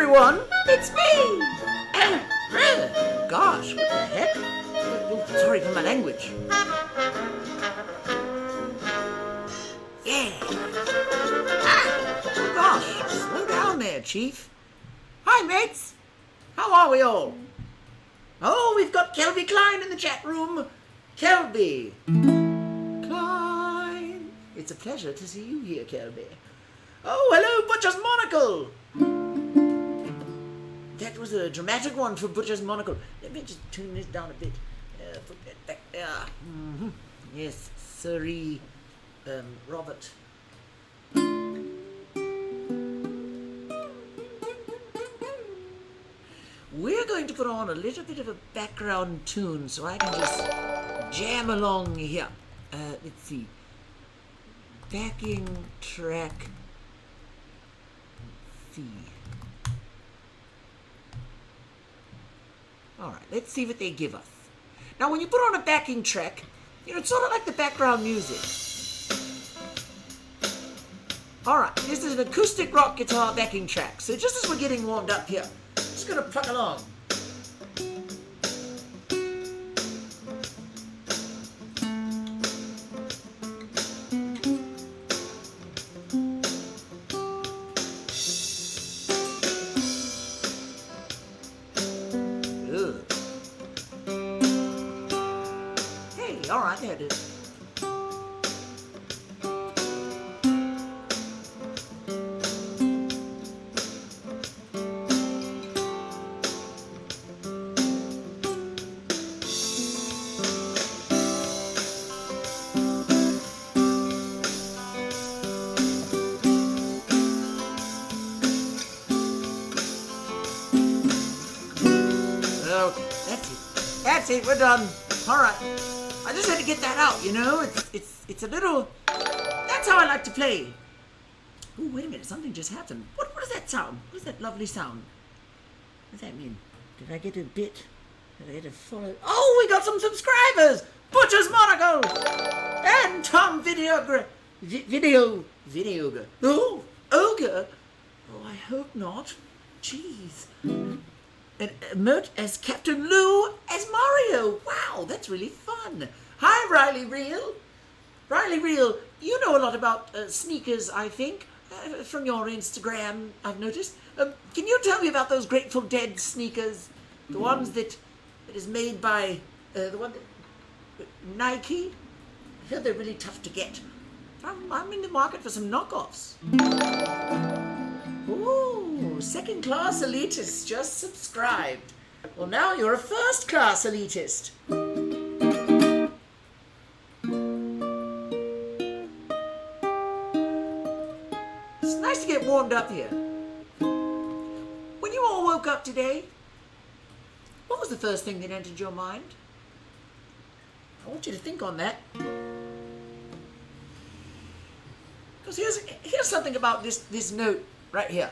everyone! It's me! Gosh, what the heck? Sorry for my language. Yeah. Oh gosh, slow down there, Chief. Hi, mates. How are we all? Oh, we've got Kelby Klein in the chat room. Kelby. Klein. It's a pleasure to see you here, Kelby. Oh, hello, Butcher's Monocle. That was a dramatic one for Butcher's Monocle. Let me just tune this down a bit. Put that back there. Mm-hmm. Yes, Sirree, Robert. We're going to put on a little bit of a background tune so I can just jam along here. Let's see. Backing track. Let's see. Alright, let's see what they give us. Now, when you put on a backing track, it's sort of like the background music. Alright, this is an acoustic rock guitar backing track. So just as we're getting warmed up here, just going to pluck along. Alright, there it is. Okay, that's it, we're done. Alright. I just had to get that out, It's a little... That's how I like to play. Oh, wait a minute. Something just happened. What is that sound? What is that lovely sound? What does that mean? Did I get a bit? Did I get a follow? Oh, we got some subscribers! Butcher's Monocle! And Tom Video... Oh, Ogre! Oh, I hope not. Jeez. And Mert as Captain Lou as Mario. Wow, that's really fun. Hi, Riley Reel. Riley Reel, you know a lot about sneakers, I think, from your Instagram, I've noticed. Can you tell me about those Grateful Dead sneakers? The ones that is made by, the one that, Nike? I heard they're really tough to get. I'm in the market for some knockoffs. Ooh, second-class elitist just subscribed. Well, now you're a first-class elitist. It's nice to get warmed up here. When you all woke up today, what was the first thing that entered your mind? I want you to think on that. Because here's something about this note right here.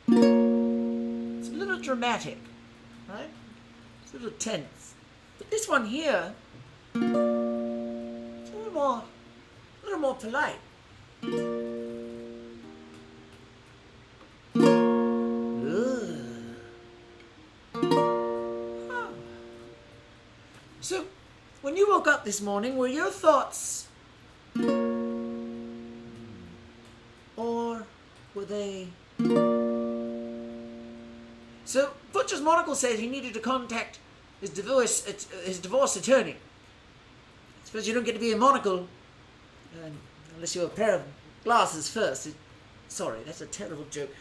It's a little dramatic, right? It's a little tense. But this one here, it's a little more polite. Oh. So, when you woke up this morning, were your thoughts, or were they... So, Butcher's Monocle said he needed to contact his divorce attorney. I suppose you don't get to be a monocle unless you're a pair of glasses first. Sorry, that's a terrible joke.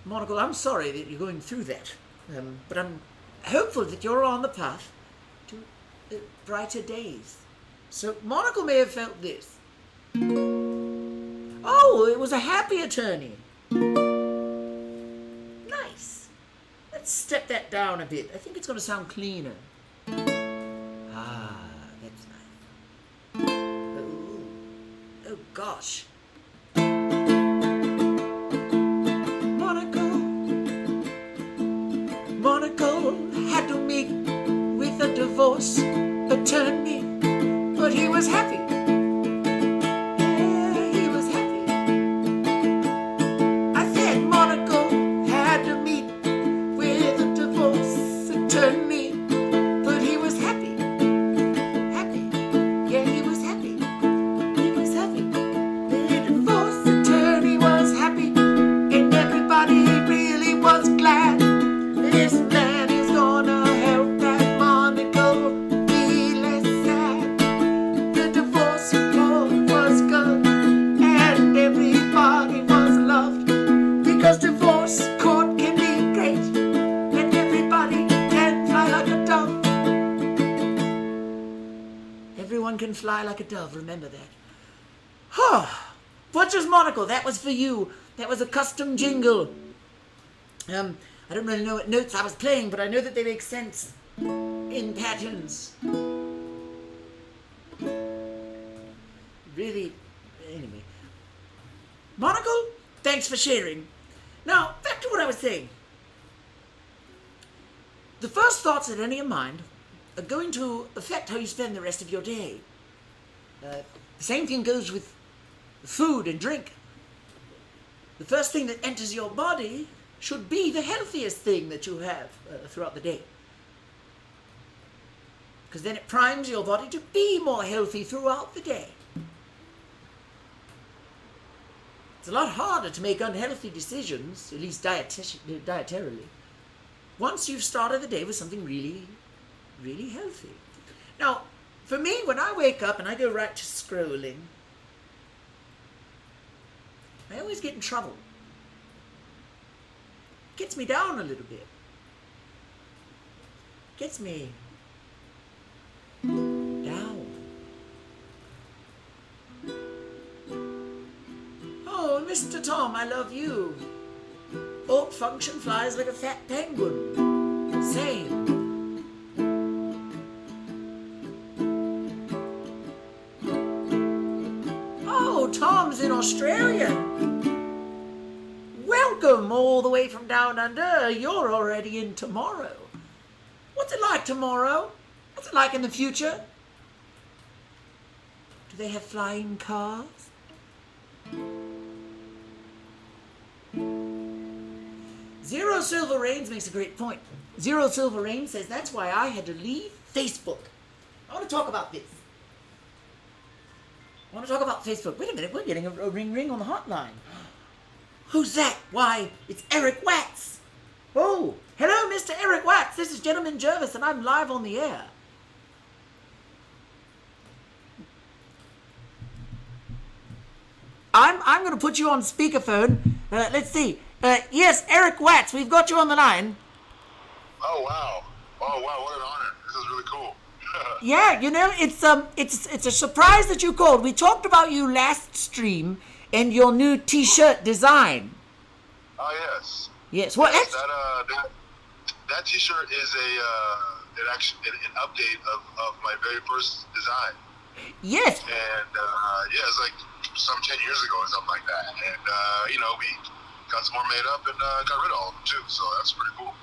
Monocle, I'm sorry that you're going through that. But I'm hopeful that you're on the path to brighter days. So, Monocle may have felt this. Oh, it was a happy attorney. Nice. Let's step that down a bit. I think it's going to sound cleaner. Ah, that's nice. Oh gosh. Monocle had to meet with a divorce attorney, but he was happy. Yeah, he was happy. I said Monocle had to meet Butcher's Monocle, that was for you. That was a custom jingle. I don't really know what notes I was playing, but I know that they make sense in patterns. Really, anyway. Monocle, thanks for sharing. Now, back to what I was saying. The first thoughts that enter your mind are going to affect how you spend the rest of your day. The same thing goes with food and drink. The first thing that enters your body should be the healthiest thing that you have throughout the day. Because then it primes your body to be more healthy throughout the day. It's a lot harder to make unhealthy decisions, at least dietarily, once you've started the day with something really, really healthy. Now, for me, when I wake up and I go right to scrolling, I always get in trouble. Gets me down a little bit. Gets me down. Oh, Mr. Tom, I love you. Alt function flies like a fat penguin. Same. Oh, Tom's in Australia. Welcome all the way from down under. You're already in tomorrow. What's it like tomorrow? What's it like in the future? Do they have flying cars? Zero Silver Rains makes a great point. Zero Silver Rain says that's why I had to leave Facebook. I want to talk about this. I want to talk about Facebook. Wait a minute, we're getting a ring on the hotline. Who's that? Why, it's Eric Watts. Oh, hello, Mr. Eric Watts. This is Gentleman Jervis, and I'm live on the air. I'm going to put you on speakerphone. Let's see. Yes, Eric Watts, we've got you on the line. Oh wow! Oh wow! What an honor! This is really cool. Yeah, you know, it's a surprise that you called. We talked about you last stream and your new T-shirt design. Oh yes. Yes. Well, yes, that T-shirt is an update of my very first design. Yes. And yeah, it's like some 10 years ago or something like that. And we got some more made up and got rid of all of them too. So that's pretty cool.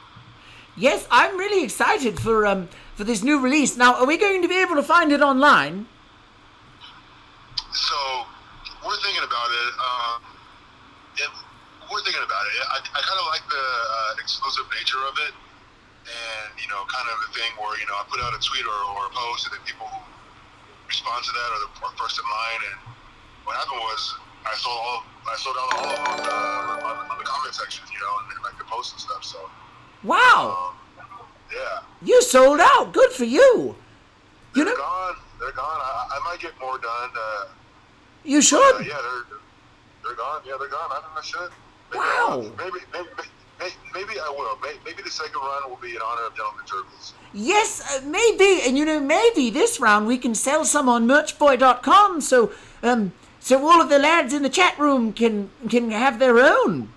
Yes, I'm really excited for this new release. Now, are we going to be able to find it online? So we're thinking about it. I kind of like the exclusive nature of it, and kind of the thing where I put out a tweet or a post, and then people who respond to that are first in line. And what happened was I sold out all of them on the comment section, and like the posts and stuff. So. Wow. Yeah. You sold out. Good for you. They're gone. They're gone. I might get more done. You should. Yeah, they're gone. Yeah, they're gone. I don't know. I should. Maybe wow. Maybe I will. Maybe the second run will be in honor of Gentleman Turtles. Yes, maybe. And maybe this round we can sell some on merchboy.com. So all of the lads in the chat room can have their own.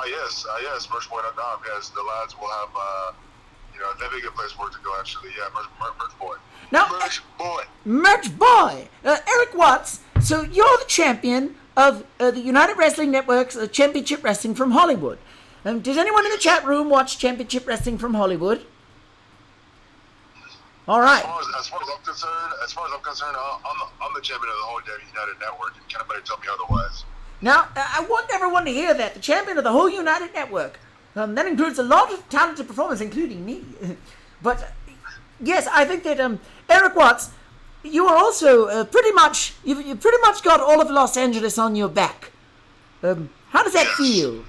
Yes, merchboy.com. Yes, the lads will have, that'd be a good place for it to go, actually. Yeah, Merch Boy. Now, Merch Boy. Eric Watts, so you're the champion of the United Wrestling Network's Championship Wrestling from Hollywood. Does anyone in the chat room watch Championship Wrestling from Hollywood? All right. As far as I'm concerned, I'm the champion of the whole United Network, and can't nobody tell me otherwise. Now, I want everyone to hear that. The champion of the whole United Network. That includes a lot of talented performers, including me. But, yes, I think that Eric Watts, you are also pretty much got all of Los Angeles on your back. How does that feel?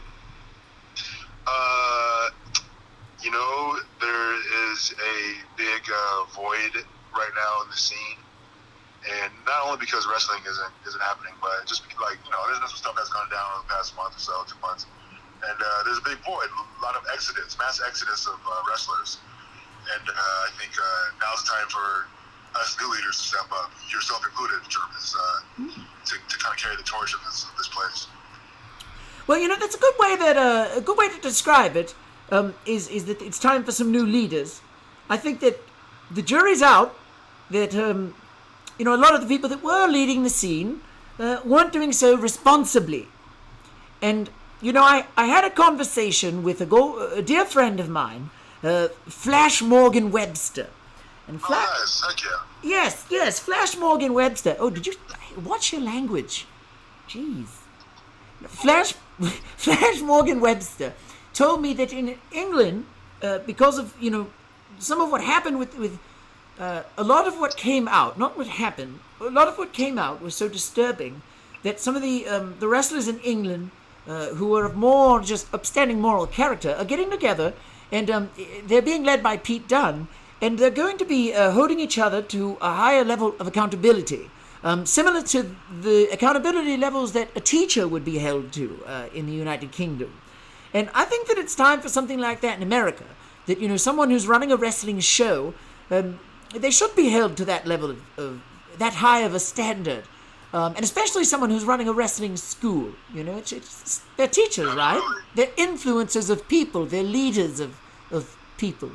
There is a big void right now in the scene. And not only because wrestling isn't happening, but just like, there's some stuff that's gone down over the past month or so, 2 months. And there's a big void, a lot of mass exodus of wrestlers. And I think now's the time for us new leaders to step up, yourself included, Jervis, to Well, that's a good way to describe it. Is that it's time for some new leaders. I think that the jury's out. That a lot of the people that were leading the scene weren't doing so responsibly. And I had a conversation with a dear friend of mine, Flash Morgan Webster. And Nice, heck yeah. Yes, Flash Morgan Webster. Oh, did you watch your language? Jeez. Flash Morgan Webster told me that in England, because of some of what happened with a lot of what came out, not what happened, a lot of what came out was so disturbing that some of the wrestlers in England who are of more just upstanding moral character are getting together, and they're being led by Pete Dunne, and they're going to be holding each other to a higher level of accountability. Similar to the accountability levels that a teacher would be held to in the United Kingdom. And I think that it's time for something like that in America. That, someone who's running a wrestling show, they should be held to that level of that high of a standard. And especially someone who's running a wrestling school. They're teachers, right? They're influencers of people. They're leaders of people.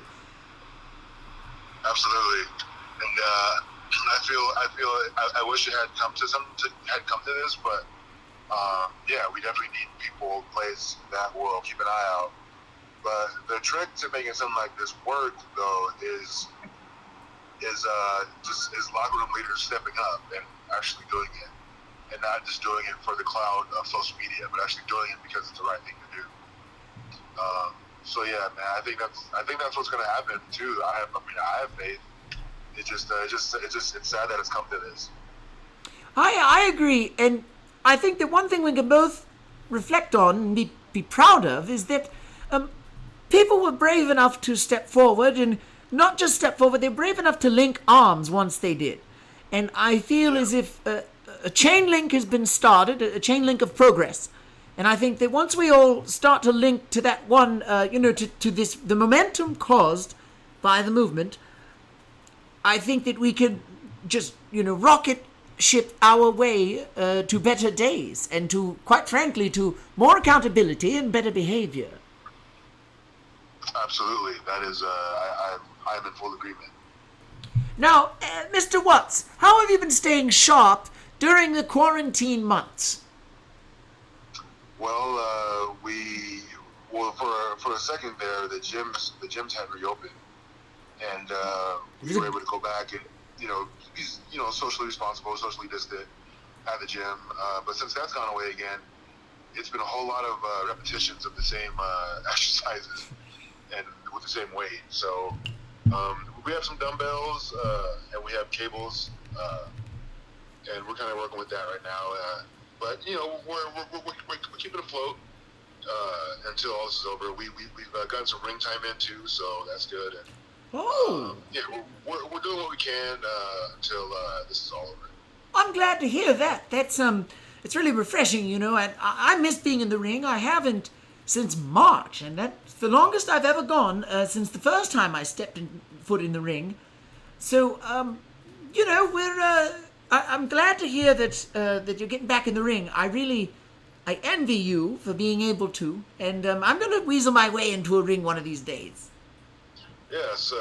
Absolutely. And I wish it had come to this, but we definitely need people, place that will keep an eye out. But the trick to making something like this work, though, is locker room leaders stepping up and actually doing it, and not just doing it for the cloud of social media, but actually doing it because it's the right thing to do. So yeah, man, I think that's what's going to happen too. I have faith. It's sad that it's come to this. I agree, and I think that one thing we can both reflect on and be proud of is that people were brave enough to step forward, and not just step forward, they're brave enough to link arms once they did. And I feel as if a chain link has been started, a chain link of progress. And I think that once we all start to link to that one, to this, the momentum caused by the movement, I think that we could just, rocket ship our way to better days and to, quite frankly, to more accountability and better behavior. Absolutely. That is, I'm in full agreement. Now, Mr. Watts, how have you been staying sharp during the quarantine months? Well, for a second there, the gyms had reopened, and we were able to go back and be socially responsible, socially distant at the gym. But since that's gone away again, it's been a whole lot of repetitions of the same exercises and with the same weight. So we have some dumbbells and we have cables, and we're kind of working with that right now. But we're keeping afloat until all this is over. We've gotten some ring time in too, so that's good. And, we're doing what we can until this is all over. I'm glad to hear that. That's it's really refreshing, and I miss being in the ring. I haven't since March, and that's the longest I've ever gone since the first time I stepped foot in the ring. So I'm glad to hear that you're getting back in the ring. I envy you for being able to, and I'm going to weasel my way into a ring one of these days. Yes,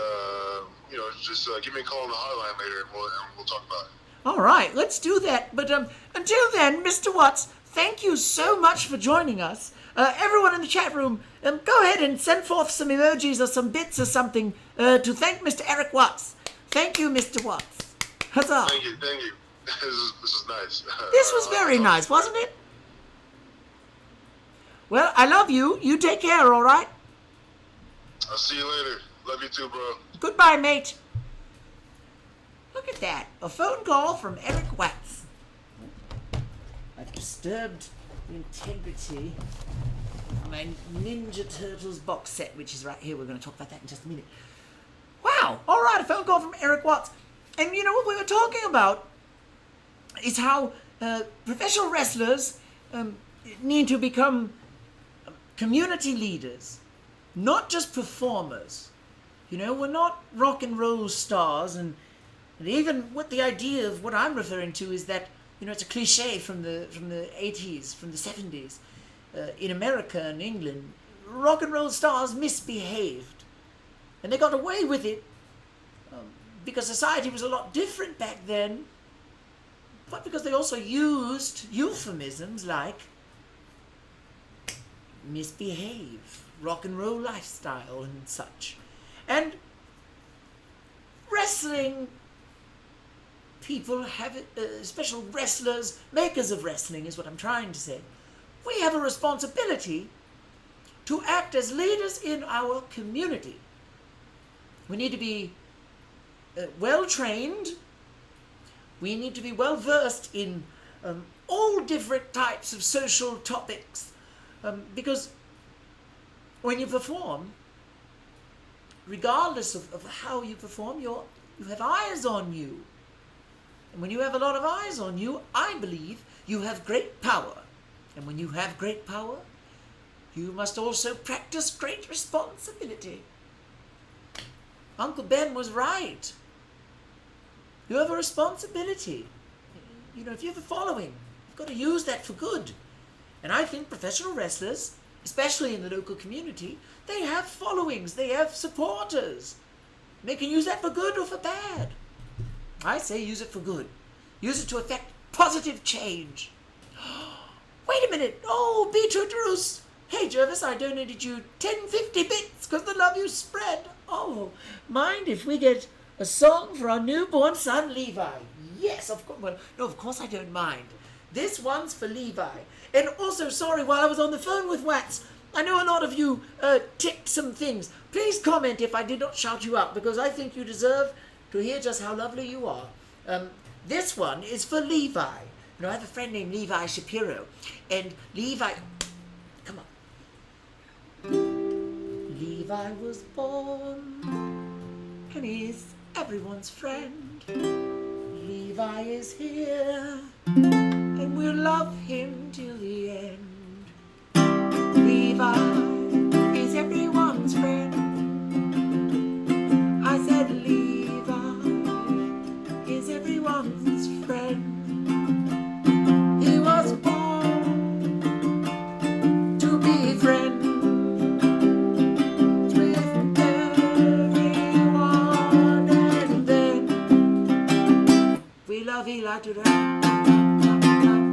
just give me a call on the hotline later, and we'll talk about it. All right, let's do that. But until then, Mr. Watts, thank you so much for joining us. Everyone in the chat room, go ahead and send forth some emojis or some bits or something to thank Mr. Eric Watts. Thank you, Mr. Watts. Huzzah. Thank you. This is nice. This was very nice, wasn't it? Well, I love you. You take care, all right? I'll see you later. Love you too, bro. Goodbye, mate. Look at that. A phone call from Eric Watts. I've disturbed the integrity of my Ninja Turtles box set, which is right here. We're going to talk about that in just a minute. Wow. All right, a phone call from Eric Watts. And what we were talking about is how professional wrestlers need to become community leaders, not just performers. We're not rock and roll stars, and even what the idea of what I'm referring to is that it's a cliche from the 80s, from the 70s. in America and England, rock and roll stars misbehaved. And they got away with it because society was a lot different back then, but because they also used euphemisms like misbehave, rock and roll lifestyle and such. And wrestling people have, special wrestlers, makers of wrestling is what I'm trying to say. We have a responsibility to act as leaders in our community. We need to be well trained. We need to be well versed in all different types of social topics, because when you perform, regardless of how you perform, you have eyes on you. And when you have a lot of eyes on you, I believe you have great power. And when you have great power, you must also practice great responsibility. Uncle Ben was right. You have a responsibility. You know, if you have a following, you've got to use that for good. And I think professional wrestlers, especially in the local community, they have followings, they have supporters. They can use that for good or for bad. I say use it for good. Use it to effect positive change. Wait a minute. Oh, Beetroot Roos. Hey, Jervis, I donated you 1050 bits because the love you spread. Oh, mind if we get a song for our newborn son, Levi? Yes, of course. Well, no, of course I don't mind. This one's for Levi. And also, sorry, while I was on the phone with Wax, I know a lot of you ticked some things. Please comment if I did not shout you out, because I think you deserve to hear just how lovely you are. This one is for Levi. You know, I have a friend named Levi Shapiro. And Levi... Come on. Levi was born, and he's everyone's friend. Levi is here, and we'll love him till the end. Levi is everyone's friend. I said Levi is everyone's friend. He was born to be friends with everyone, and then we love Eli to death.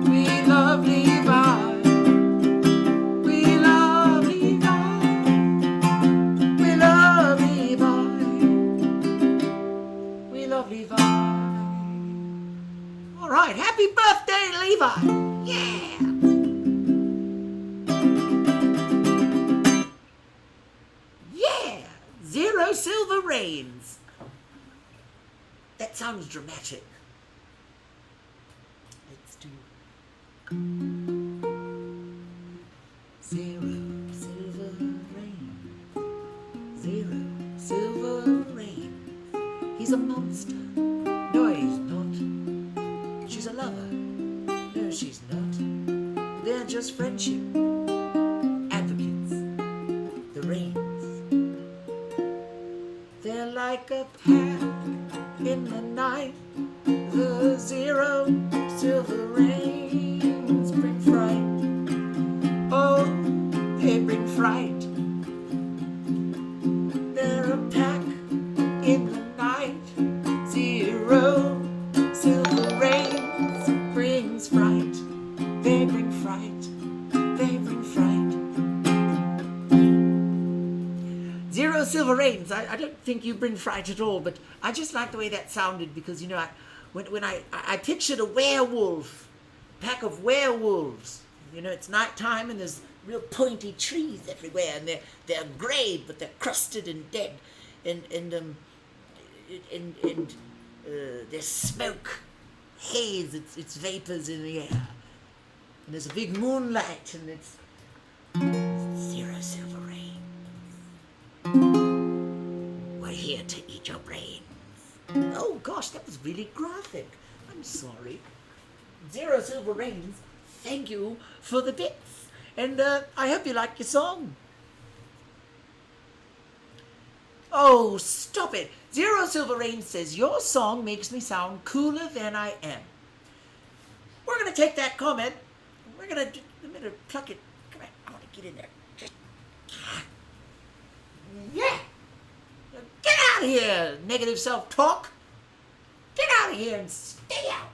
We love Levi. We love Levi. We love Levi. We love Levi. All right, happy birthday, Levi. Yeah. Yeah. Zero Silver Reigns. That sounds dramatic. Let's do Zero Silver Reigns. Zero Silver Reigns. He's a monster. No, he's not. She's a lover. No, she's not. They're just friendship advocates. The Reigns. They're like a pack in the night. The Zero Silver Reigns bring fright. Oh, they bring fright. They're a pack in the night. Zero Silver Reigns brings fright. They bring fright. They bring fright. Zero Silver Reigns. I don't think you bring fright at all, but I just like the way that sounded because, you know, when I pictured a werewolf, pack of werewolves. You know, it's nighttime and there's real pointy trees everywhere, and they're grey, but they're crusted and dead, and there's smoke, haze. It's vapors in the air, and there's a big moonlight, and it's Zero Silver Reigns. We're here to eat your brains. Oh gosh, that was really graphic. I'm sorry. Zero Silver Reigns, thank you for the bits. And I hope you like your song. Oh, stop it. Zero Silver Reigns says, your song makes me sound cooler than I am. We're going to take that comment. We're going to pluck it. Come on. Get in there. Yeah. Get out of here, negative self-talk. Get out of here and stay out.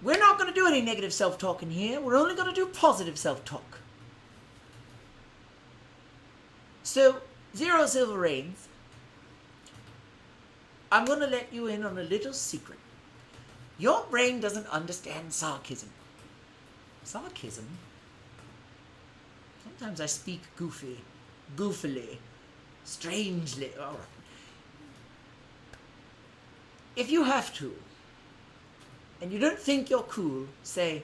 We're not going to do any negative self-talk in here. We're only going to do positive self-talk. So, Zero Silver Reigns, I'm going to let you in on a little secret. Your brain doesn't understand sarcasm. Sarcasm? Sometimes I speak goofily, strangely. All right. If you have to, and you don't think you're cool, say,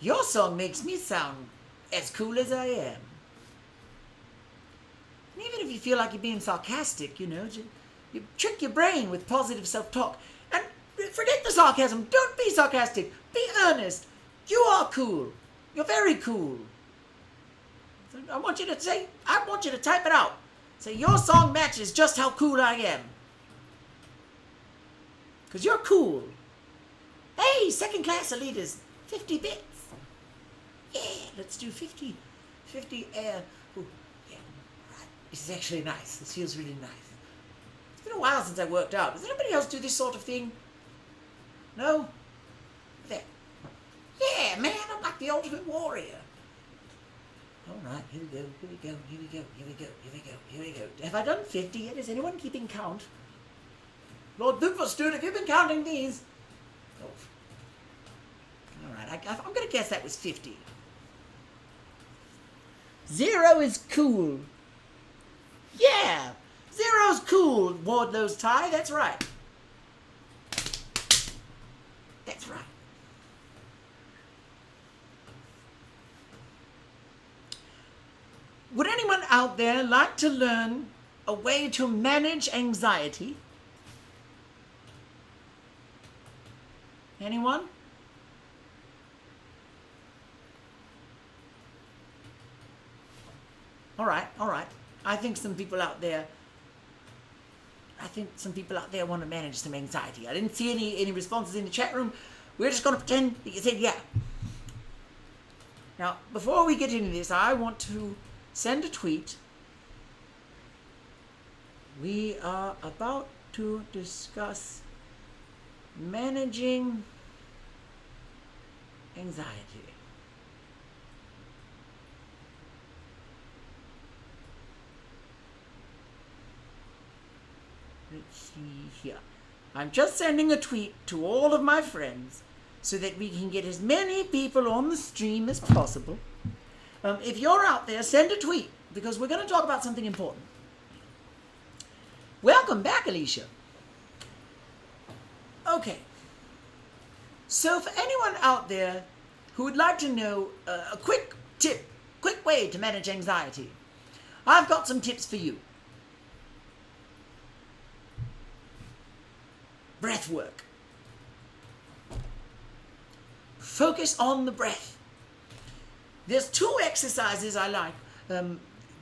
your song makes me sound as cool as I am. And even if you feel like you're being sarcastic, you trick your brain with positive self-talk. And forget the sarcasm. Don't be sarcastic. Be earnest. You are cool. You're very cool. I want you to type it out. Say, your song matches just how cool I am. Because you're cool. Hey, second class Elitas, 50 bits. Yeah, let's do 50. Ooh, yeah, right. This is actually nice. This feels really nice. It's been a while since I worked out. Does anybody else do this sort of thing? No? There. Yeah, man, I'm like the ultimate warrior. All right, here we go. Have I done 50 yet? Is anyone keeping count? Lord Booperstoon, have you been counting these? Oh. All right, I'm going to guess that was 50. 0 is cool. Yeah, 0's cool, Wardlow's tie. That's right. That's right. Would anyone out there like to learn a way to manage anxiety? Anyone? All right. I think some people out there want to manage some anxiety. I didn't see any responses in the chat room. We're just going to pretend that you said yeah. Now, before we get into this, I want to send a tweet. We are about to discuss managing anxiety. Let's see here. I'm just sending a tweet to all of my friends so that we can get as many people on the stream as possible. If you're out there, send a tweet because we're going to talk about something important. Welcome back, Alicia. Okay. So for anyone out there who would like to know a quick tip, quick way to manage anxiety, I've got some tips for you. Breath work. Focus on the breath. There's 2 exercises I like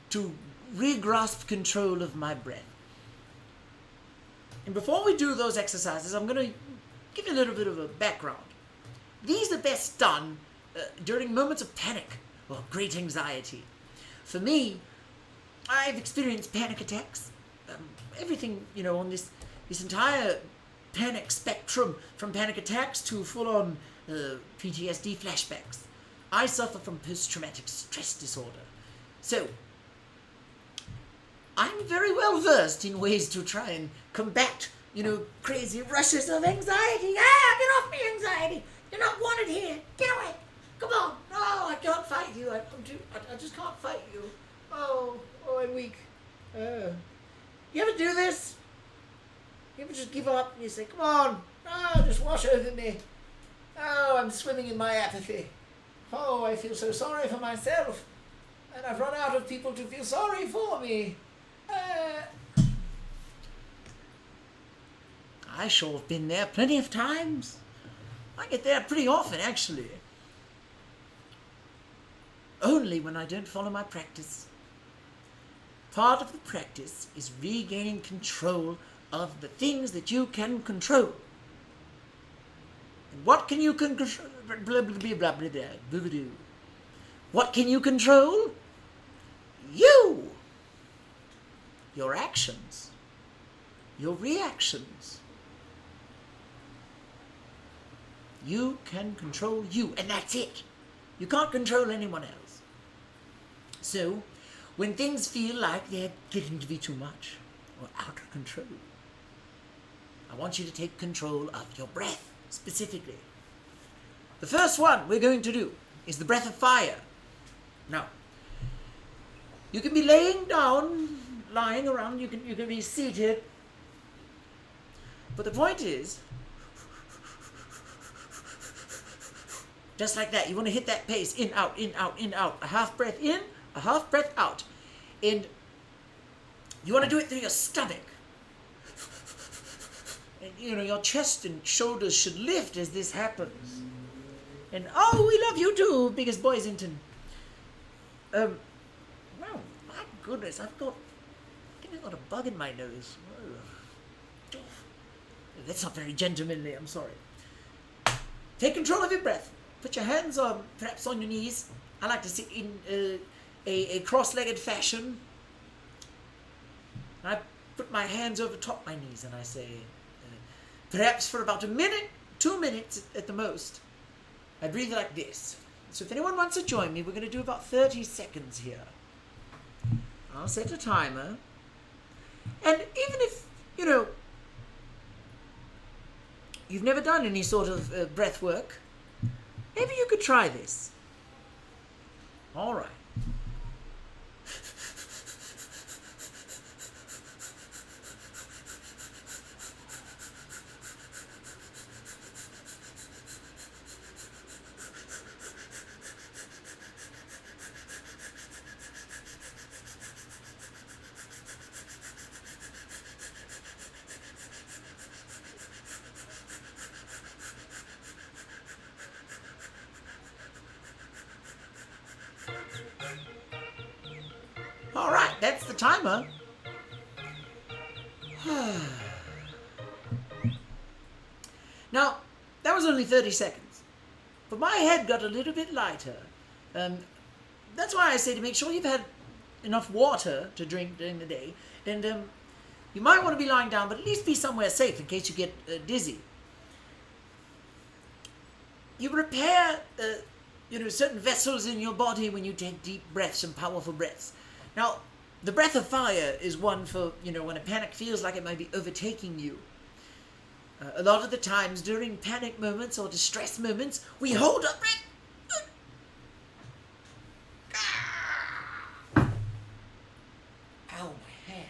to re-grasp control of my breath. And before we do those exercises, I'm going to give you a little bit of a background. These are best done during moments of panic or great anxiety. For me, I've experienced panic attacks. Everything, on this entire panic spectrum, from panic attacks to full-on PTSD flashbacks. I suffer from post-traumatic stress disorder. So, I'm very well versed in ways to try and combat, crazy rushes of anxiety. Get off me, anxiety. You're not wanted here. Get away. Come on. No, I can't fight you. I just can't fight you. Oh, I'm weak. You ever do this? You ever just give up and you say, come on. Oh, just wash over me. Oh, I'm swimming in my apathy. Oh, I feel so sorry for myself. And I've run out of people to feel sorry for me. I sure have been there plenty of times. I get there pretty often, actually. Only when I don't follow my practice. Part of the practice is regaining control of the things that you can control. What can you control? What can you control? You. Your actions. Your reactions. You can control you, and that's it. You can't control anyone else. So, when things feel like they're getting to be too much or out of control, I want you to take control of your breath, specifically. The first one we're going to do is the breath of fire. Now, you can be lying around, you can be seated. But the point is, just like that, you want to hit that pace, in, out, in, out, in, out. A half breath in, a half breath out. And you want to do it through your stomach. And, your chest and shoulders should lift as this happens. And, oh, we love you too, biggest Boysington. Oh, my goodness, I think I've got a bug in my nose. Oh. That's not very gentlemanly, I'm sorry. Take control of your breath. Put your hands perhaps on your knees. I like to sit in a cross-legged fashion. I put my hands over top my knees and I say, perhaps for about a minute, 2 minutes at the most, I breathe like this. So if anyone wants to join me, we're going to do about 30 seconds here. I'll set a timer. And even if, you've never done any sort of breath work, maybe you could try this. All right. All right, that's the timer. Now, that was only 30 seconds, but my head got a little bit lighter. That's why I say to make sure you've had enough water to drink during the day, and you might want to be lying down, but at least be somewhere safe in case you get dizzy. You repair, certain vessels in your body when you take deep breaths and powerful breaths. Now, the breath of fire is one for, when a panic feels like it might be overtaking you. A lot of the times during panic moments or distress moments, we hold our breath. Ow, my hand.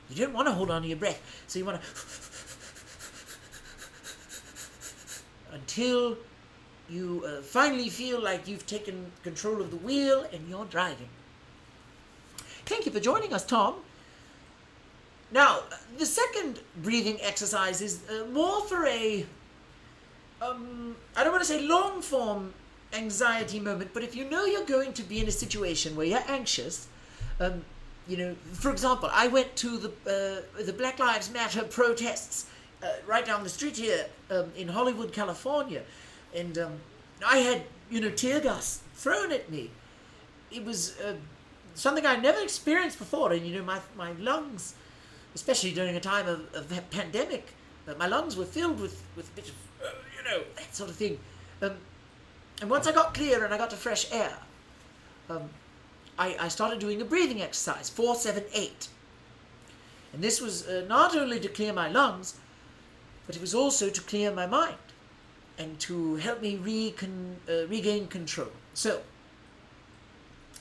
You don't want to hold on to your breath, so you want to until you finally feel like you've taken control of the wheel and you're driving. Thank you for joining us, Tom. Now, the second breathing exercise is more for a, I don't want to say long-form anxiety moment, but if you know you're going to be in a situation where you're anxious, for example, I went to the Black Lives Matter protests right down the street here in Hollywood, California, and I had, tear gas thrown at me. It was something I never experienced before, and my lungs, especially during a time of that pandemic, my lungs were filled with a bit of, that sort of thing. And once I got clear and I got to fresh air, I started doing a breathing exercise, 4-7-8. And this was not only to clear my lungs, but it was also to clear my mind and to help me regain control. So,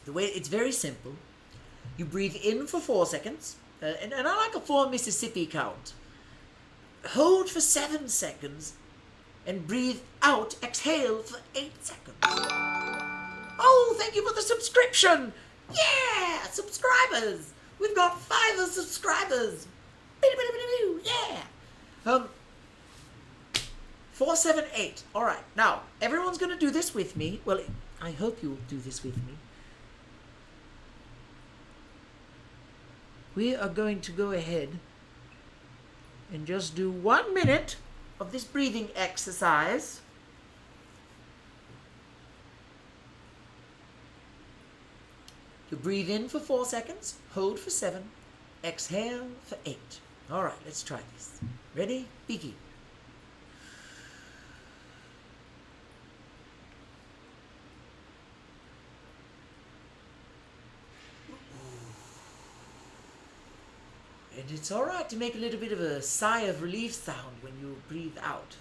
the way it's very simple. You breathe in for 4 seconds, and I like a 4 Mississippi count. Hold for 7 seconds, and breathe out, exhale for 8 seconds. Oh, thank you for the subscription! Yeah, subscribers! We've got 5 subscribers! Yeah! 4-7-8. All right. Now, everyone's going to do this with me. Well, I hope you'll do this with me. we are going to go ahead and just do 1 minute of this breathing exercise. You breathe in for 4 seconds, hold for 7, exhale for 8. All right, let's try this. Ready? Begin. And it's all right to make a little bit of a sigh of relief sound when you breathe out.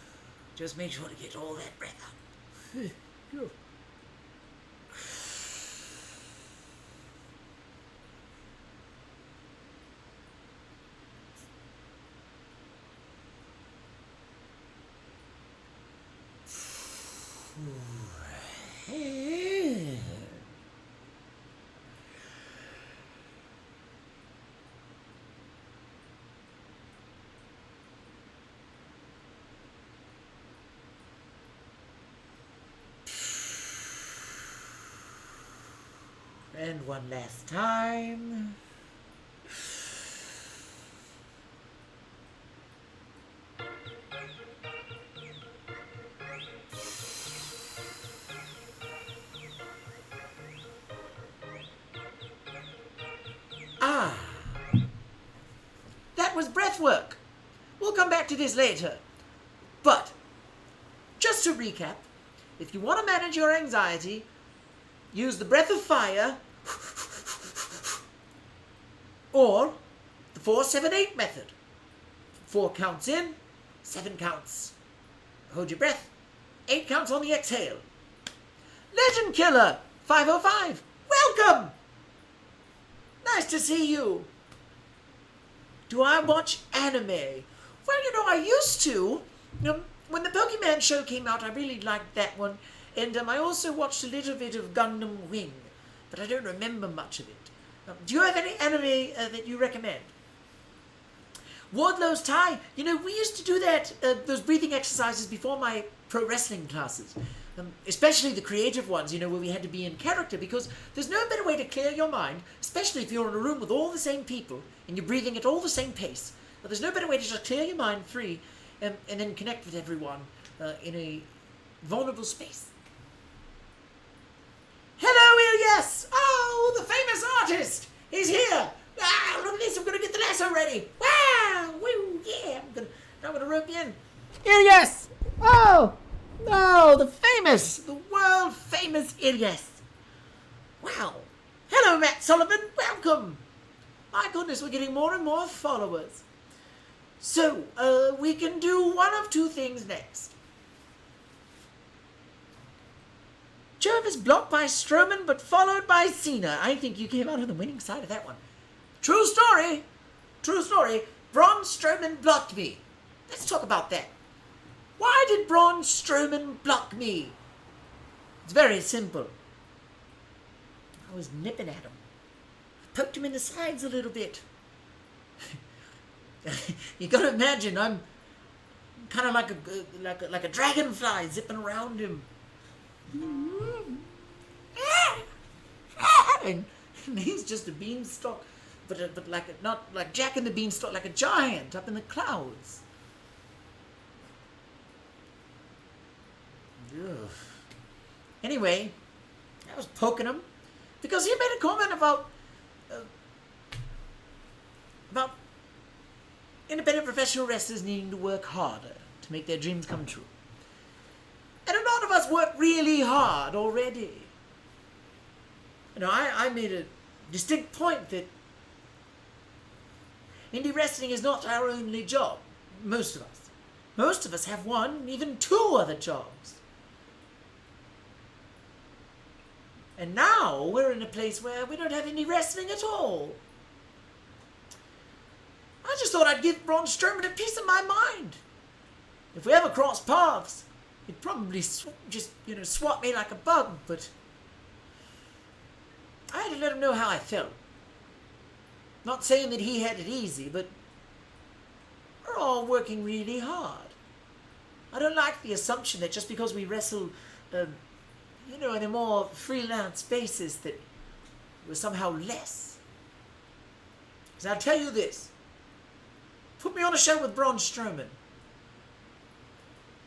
Just make sure to get all that breath out. And one last time. That was breath work. We'll come back to this later. But, just to recap, if you want to manage your anxiety, use the breath of fire or the 4-7-8 method. 4 counts in, 7 counts. Hold your breath. 8 counts on the exhale. Legend Killer 505, welcome! Nice to see you. Do I watch anime? Well, I used to. When the Pokemon show came out, I really liked that one. And I also watched a little bit of Gundam Wing, but I don't remember much of it. Do you have any anime that you recommend? Wardlow's Tie. We used to do that, those breathing exercises before my pro wrestling classes. Especially the creative ones, where we had to be in character, because there's no better way to clear your mind, especially if you're in a room with all the same people and you're breathing at all the same pace. There's no better way to just clear your mind free and then connect with everyone in a vulnerable space. Hello, Ilyas! Oh, the famous artist! He's here! Ah, look at this, I'm going to get the lasso ready! Wow! Woo! Yeah! I'm going to rope you in. Ilyas! Oh! No, the world famous Ilyas! Wow! Hello, Matt Sullivan! Welcome! My goodness, we're getting more and more followers. So, we can do one of 2 things next. Jervis blocked by Strowman, but followed by Cena. I think you came out on the winning side of that one. True story. True story. Braun Strowman blocked me. Let's talk about that. Why did Braun Strowman block me? It's very simple. I was nipping at him. I poked him in the sides a little bit. You gotta imagine, I'm kind of like a dragonfly zipping around him. And he's just a beanstalk, but not like Jack and the Beanstalk, like a giant up in the clouds. Ugh. Anyway, I was poking him because he made a comment about independent professional wrestlers needing to work harder to make their dreams come true. And a lot of us work really hard already. I made a distinct point that indie wrestling is not our only job. Most of us. Most of us have 1, even 2 other jobs. And now we're in a place where we don't have indie wrestling at all. I just thought I'd give Braun Strowman a piece of my mind. If we ever cross paths, he'd probably just, swat me like a bug, but I had to let him know how I felt. Not saying that he had it easy, but we're all working really hard. I don't like the assumption that just because we wrestle, in a more freelance basis, that we're somehow less. Because I'll tell you this. Put me on a show with Braun Strowman.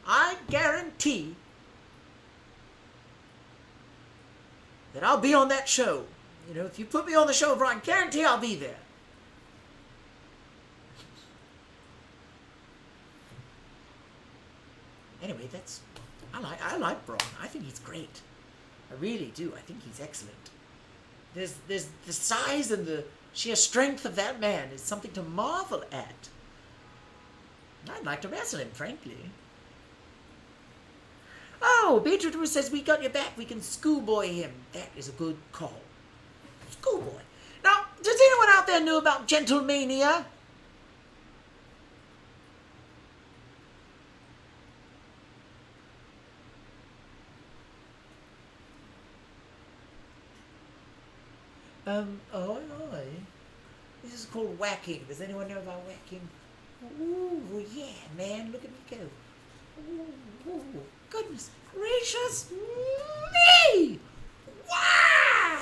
I guarantee that I'll be on that show. You know, if you put me on the show, Braun, I guarantee I'll be there. Anyway, I like Braun. I think he's great. I really do. I think he's excellent. There's the size and the sheer strength of that man is something to marvel at. I'd like to wrestle him, frankly. Oh, Beatrice says we got your back. We can schoolboy him. That is a good call. Schoolboy. Now, does anyone out there know about Gentlemania? Oh. This is called whacking. Does anyone know about whacking? Ooh, yeah, man, look at me go. Ooh, goodness gracious me! Wow!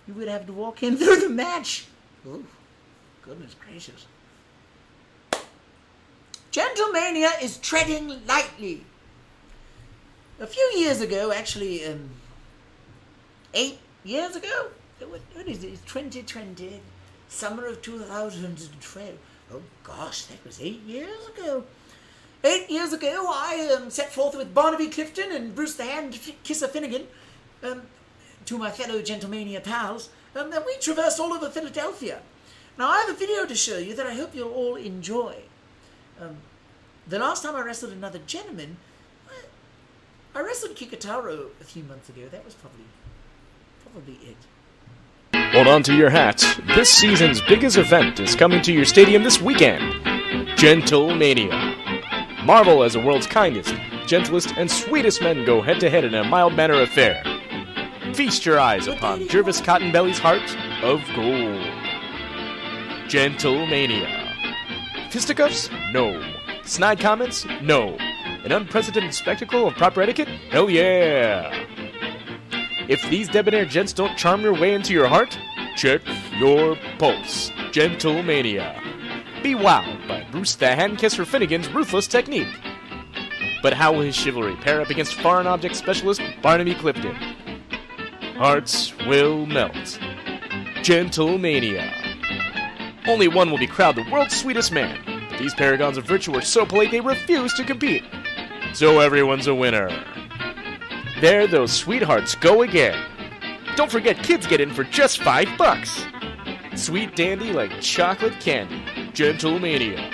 You would have to walk in through the match. Ooh, goodness gracious. Gentlemania is treading lightly. A few years ago, actually, 8 years ago? What is it? 2020, summer of 2012. Oh gosh, that was 8 years ago. 8 years ago, I set forth with Barnaby Clifton and Bruce the Hand Kisser Finnegan, to my fellow Gentlemania pals, and we traversed all over Philadelphia. Now, I have a video to show you that I hope you'll all enjoy. The last time I wrestled another gentleman, I wrestled Kikutaro a few months ago. That was probably it. Hold on to your hats. This season's biggest event is coming to your stadium this weekend. Gentlemania. Marvel as the world's kindest, gentlest, and sweetest men go head-to-head in a mild-manner affair. Feast your eyes upon Jervis Cottonbelly's heart of gold. Gentlemania. Fisticuffs? No. Snide comments? No. An unprecedented spectacle of proper etiquette? Hell yeah! If these debonair gents don't charm your way into your heart, check your pulse. Gentlemania. Be wowed by Bruce the Handkisser Finnegan's ruthless technique. But how will his chivalry pair up against foreign object specialist Barnaby Clifton? Hearts will melt. Gentlemania. Only one will be crowned the world's sweetest man. But these paragons of virtue are so polite they refuse to compete. So everyone's a winner. There those sweethearts go again. Don't forget kids get in for just $5. Sweet dandy like chocolate candy. Gentlemania.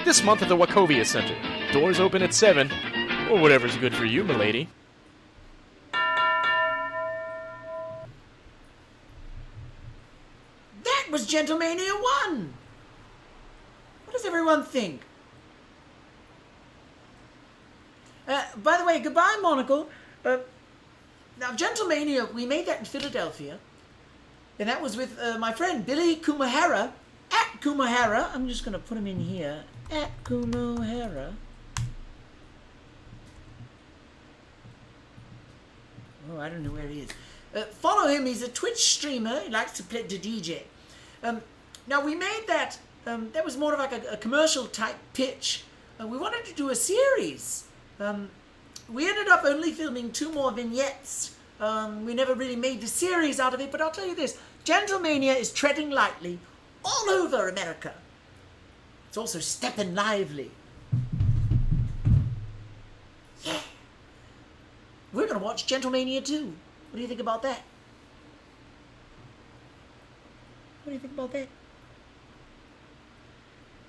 This month at the Wachovia Center. Doors open at 7. Or whatever's good for you, milady. That was Gentlemania 1! What does everyone think? By the way, goodbye, Monocle. Now, Gentlemania, we made that in Philadelphia. And that was with my friend Billy Kumahara. At Kumahara. I'm just going to put him in here. At Kumahara. Oh, I don't know where he is. Follow him. He's a Twitch streamer. He likes to play to DJ. Now, we made that. That was more of like a commercial type pitch. We wanted to do a series. We ended up only filming 2 more vignettes. We never really made the series out of it, but I'll tell you this. Gentlemania is treading lightly all over America. It's also stepping lively. Yeah. We're going to watch Gentlemania 2. What do you think about that? What do you think about that?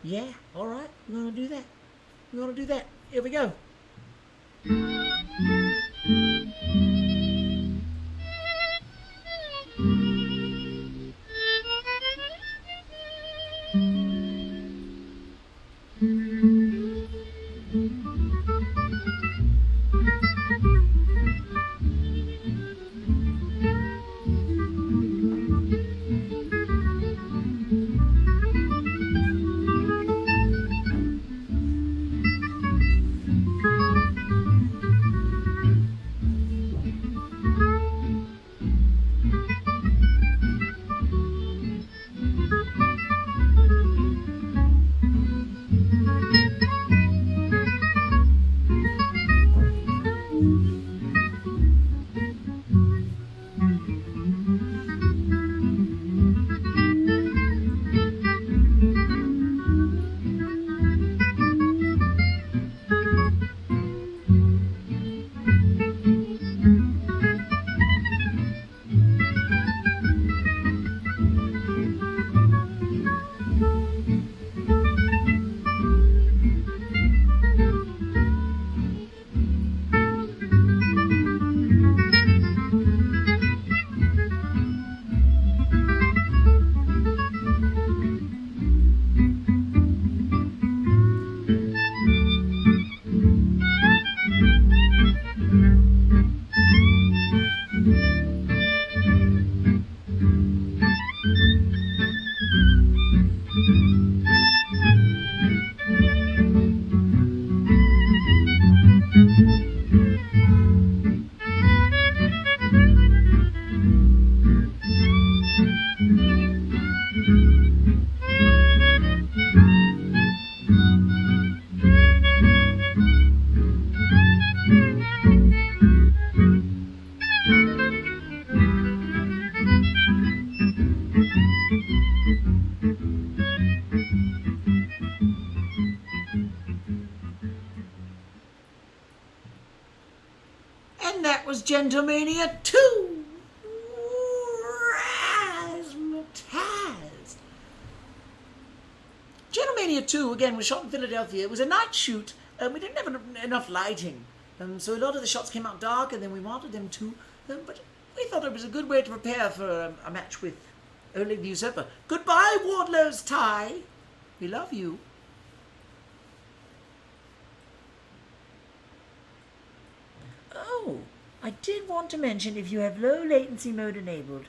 Yeah, all right. We're going to do that. We're going to do that. Here we go. Gentlemania 2. Razzmatazz. Gentlemania 2, again, was shot in Philadelphia. It was a night shoot. We didn't have enough lighting. So a lot of the shots came out dark, and then we wanted them to. But we thought it was a good way to prepare for a match with Oleg the Usurper. Goodbye, Wardlow's tie. We love you. Oh, I did want to mention if you have low latency mode enabled,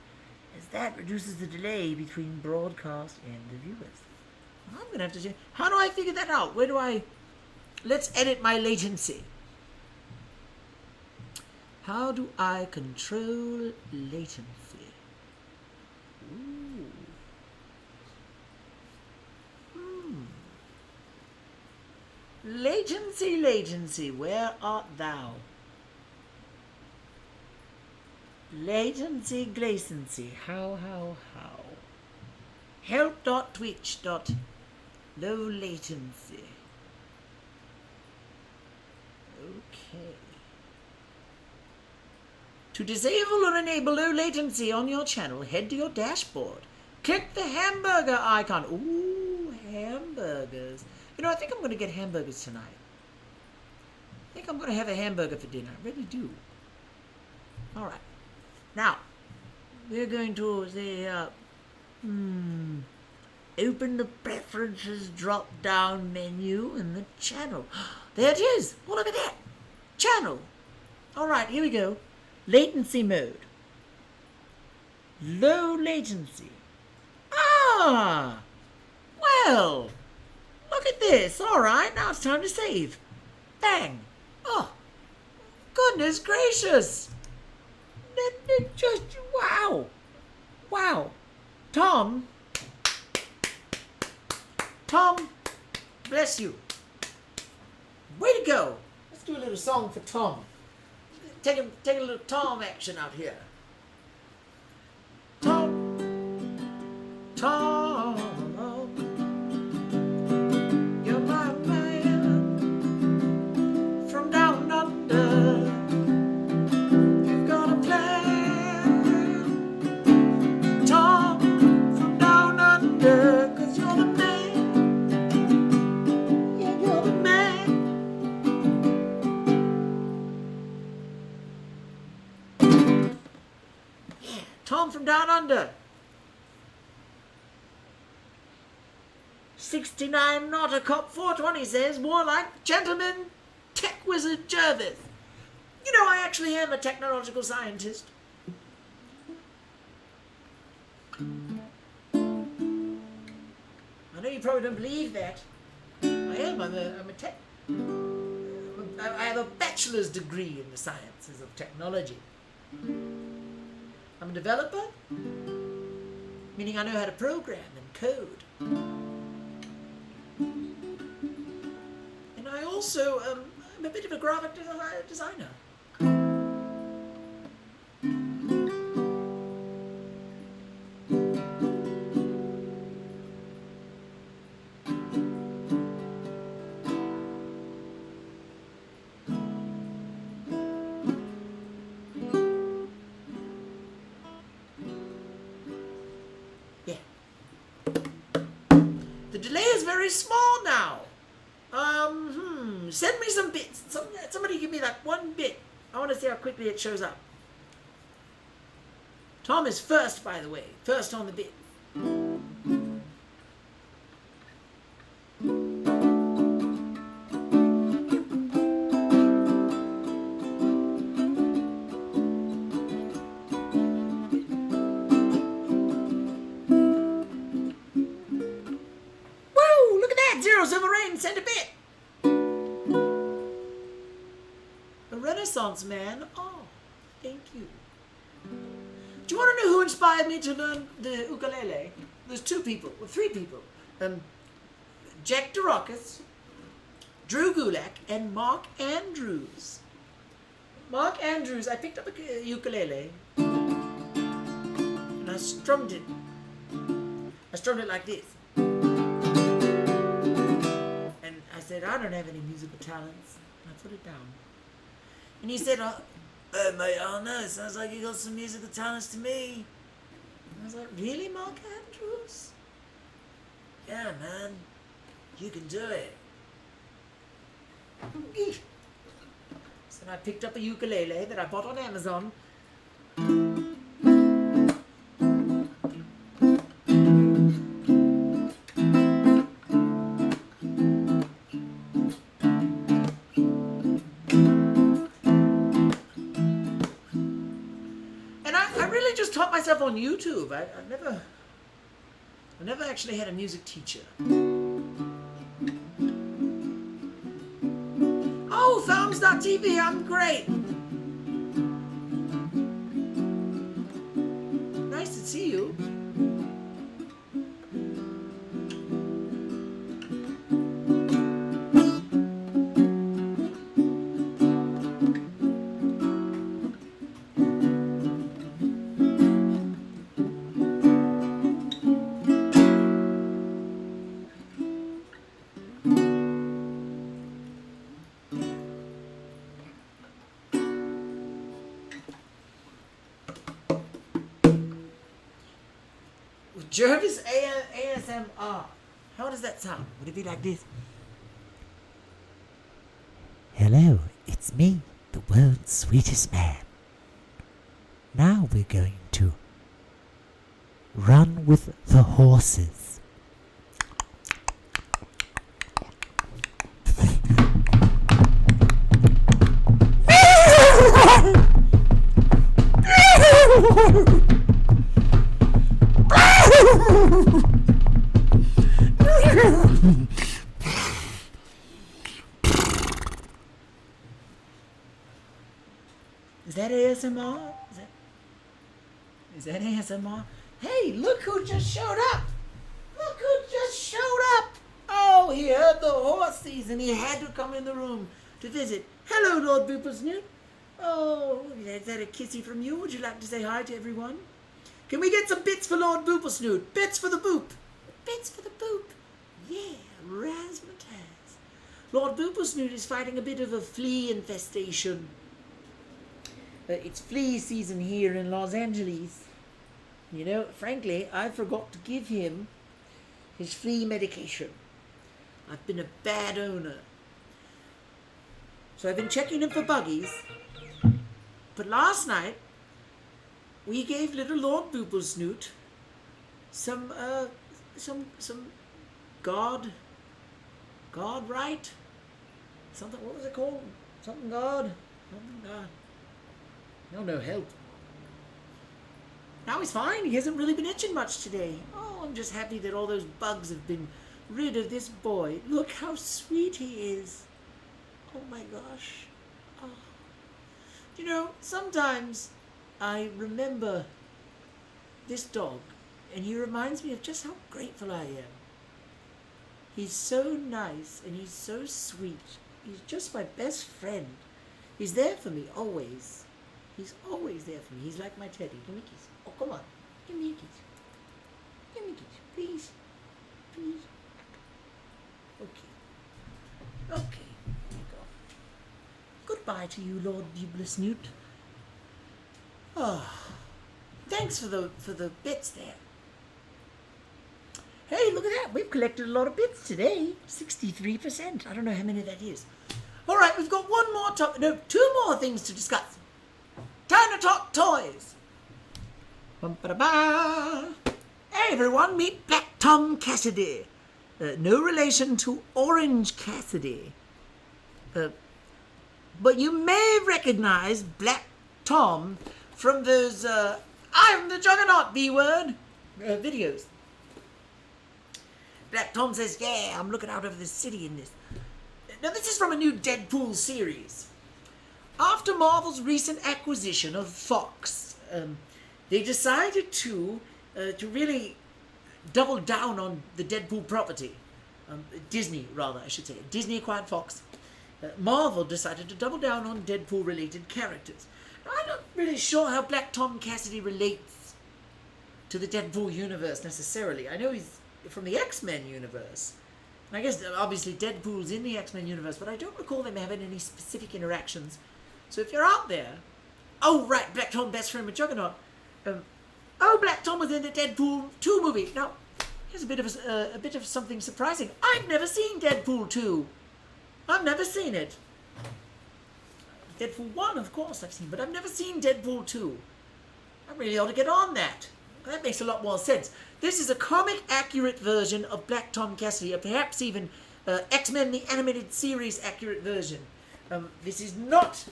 as that reduces the delay between broadcast and the viewers. I'm going to have to say, how do I figure that out? Where do I... Let's edit my latency. How do I control latency? Ooh. Latency, where art thou? Latency, glacency, how? Help.twitch.low latency. Okay. To disable or enable low latency on your channel, head to your dashboard. Click the hamburger icon. Ooh, hamburgers. You know, I think I'm going to get hamburgers tonight. I think I'm going to have a hamburger for dinner. I really do. All right. Now, we're going to say, open the preferences drop-down menu in the channel. There it is. Oh, look at that. Channel. All right, here we go. Latency mode. Low latency. Ah! Well, look at this. All right, now it's time to save. Bang. Oh, goodness gracious. Just, wow. Wow. Tom, bless you. Way to go. Let's do a little song for Tom. Take a little Tom action out here. Tom, you're my man from down under. You've got a plan, Tom, from down under, 'cause you're the man. Yeah, you're the man. Yeah, Tom from down under. 69 not a cop 420 says, more like gentleman tech wizard Jervis. You know, I actually am a technological scientist. I know you probably don't believe that. I am. I'm a tech. I have a bachelor's degree in the sciences of technology. I'm a developer, meaning I know how to program and code. And I also I'm a bit of a graphic designer. Yeah. The delay is very small now. Send me some bits. Somebody give me that one bit. I want to see how quickly it shows up. Tom is first, by the way. First on the bit. Woo! Look at that! Zero Silver Rain sent a bit. A Renaissance man. Oh, thank you. Do you want to know who inspired me to learn the ukulele? There's two people, well, three people. Jack DeRockis, Drew Gulak, and Mark Andrews. Mark Andrews, I picked up a ukulele and I strummed it. I strummed it like this. And I said, I don't have any musical talents. And I put it down. And he said, Mate, I don't know. It sounds like you got some musical talents to me. I was like, really, Mark Andrews? Yeah, man. You can do it. So I picked up a ukulele that I bought on Amazon. And I really just taught myself on YouTube. I've never actually had a music teacher. Oh, Thumbs.tv, I'm great. Nice to see you. Jervis ASMR. How does that sound? Would it be like this? Hello, it's me, the world's sweetest man. Now we're going to run with the horses. Is that ASMR? Is that ASMR? Hey, look who just showed up! Look who just showed up! Oh, he heard the horses and he had to come in the room to visit. Hello, Lord Boopersnoot. Oh, is that a kissy from you? Would you like to say hi to everyone? Can we get some bits for Lord Boopersnoot? Bits for the boop. Bits for the boop. Yeah, razzmatazz. Lord Boopersnoot is fighting a bit of a flea infestation. It's flea season here in Los Angeles. You know, frankly, I forgot to give him his flea medication. I've been a bad owner. So I've been checking him for buggies. But last night, we gave little Lord Boopersnoot some God right? Something, what was it called? Something God. No help. Now he's fine. He hasn't really been itching much today. Oh, I'm just happy that all those bugs have been rid of this boy. Look how sweet he is. Oh my gosh. Oh. You know, sometimes I remember this dog, and he reminds me of just how grateful I am. He's so nice, and he's so sweet. He's just my best friend. He's there for me, always. He's always there for me. He's like my teddy. Give me a kiss. Oh, come on. Give me a kiss. Give me a kiss. Please. Please. Okay. Okay. There you go. Goodbye to you, Lord Boopersnoot. Oh. Thanks for the bits there. Hey, look at that. We've collected a lot of bits today. 63%. I don't know how many that is. All right, we've got one more two more things to discuss. Time to talk toys. Bum-ba-da-ba. Hey, everyone, meet Black Tom Cassidy. No relation to Orange Cassidy. But you may recognize Black Tom from those I'm the Juggernaut B-word videos. Black Tom says, yeah, I'm looking out over the city in this. Now, this is from a new Deadpool series. After Marvel's recent acquisition of Fox, they decided to really double down on the Deadpool property. Disney, rather, I should say. Disney acquired Fox. Marvel decided to double down on Deadpool-related characters. Now, I'm not really sure how Black Tom Cassidy relates to the Deadpool universe necessarily. I know he's from the X-Men universe. And I guess, obviously, Deadpool's in the X-Men universe, but I don't recall them having any specific interactions. So if you're out there Oh, right, Black Tom, best friend with Juggernaut. Black Tom was in the Deadpool 2 movie. Now, here's a bit of something surprising. I've never seen Deadpool 2. I've never seen it. Deadpool 1, of course, I've seen, but I've never seen Deadpool 2. I really ought to get on that. That makes a lot more sense. This is a comic-accurate version of Black Tom Cassidy, or perhaps even X-Men the Animated Series accurate version. This is not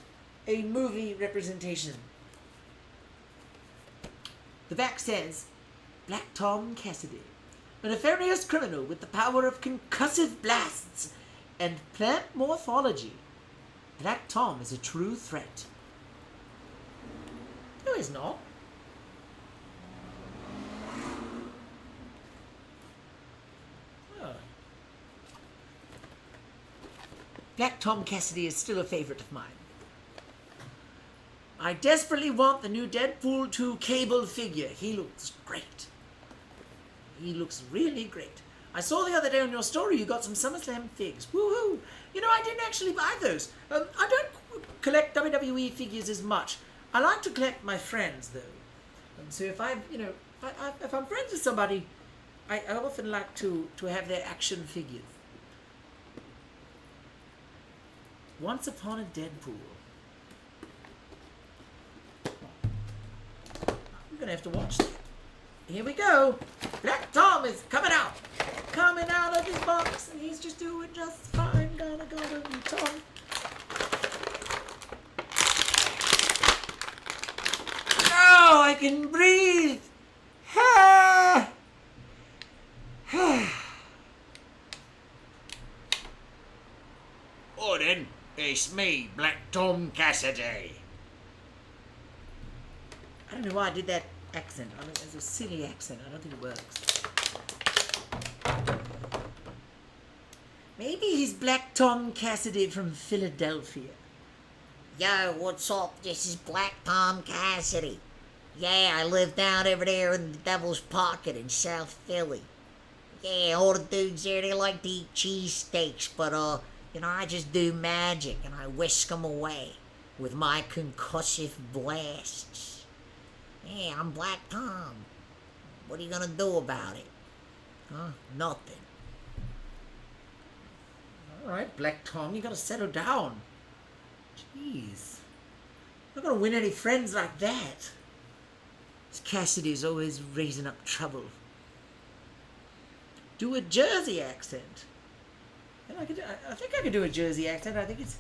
a movie representation. The back says, Black Tom Cassidy, a nefarious criminal with the power of concussive blasts and plant morphology. Black Tom is a true threat. No, he's not. Oh. Black Tom Cassidy is still a favorite of mine. I desperately want the new Deadpool 2 Cable figure. He looks great. He looks really great. I saw the other day on your story you got some SummerSlam figs. Woohoo! You know, I didn't actually buy those. I don't collect WWE figures as much. I like to collect my friends, though. So if if I'm friends with somebody, I often like to have their action figures. Once Upon a Deadpool. I'm gonna have to watch that. Here we go. Black Tom is coming out. Coming out of his box, and he's just doing just fine. Gonna go to you, Tom. Oh, I can breathe. Ah. Oh then, it's me, Black Tom Cassidy. I don't know why I did that accent. I mean, it's a silly accent. I don't think it works. Maybe he's Black Tom Cassidy from Philadelphia. Yo, what's up? This is Black Tom Cassidy. Yeah, I live down over there in the Devil's Pocket in South Philly. Yeah, all the dudes there, they like to eat cheesesteaks, but, I just do magic and I whisk them away with my concussive blasts. Yeah, I'm Black Tom. What are you gonna do about it? Huh? Nothing. All right, Black Tom, you gotta settle down. Jeez. You're not gonna win any friends like that. This Cassidy's always raising up trouble. Do a Jersey accent. I think I could do a Jersey accent. I think it's...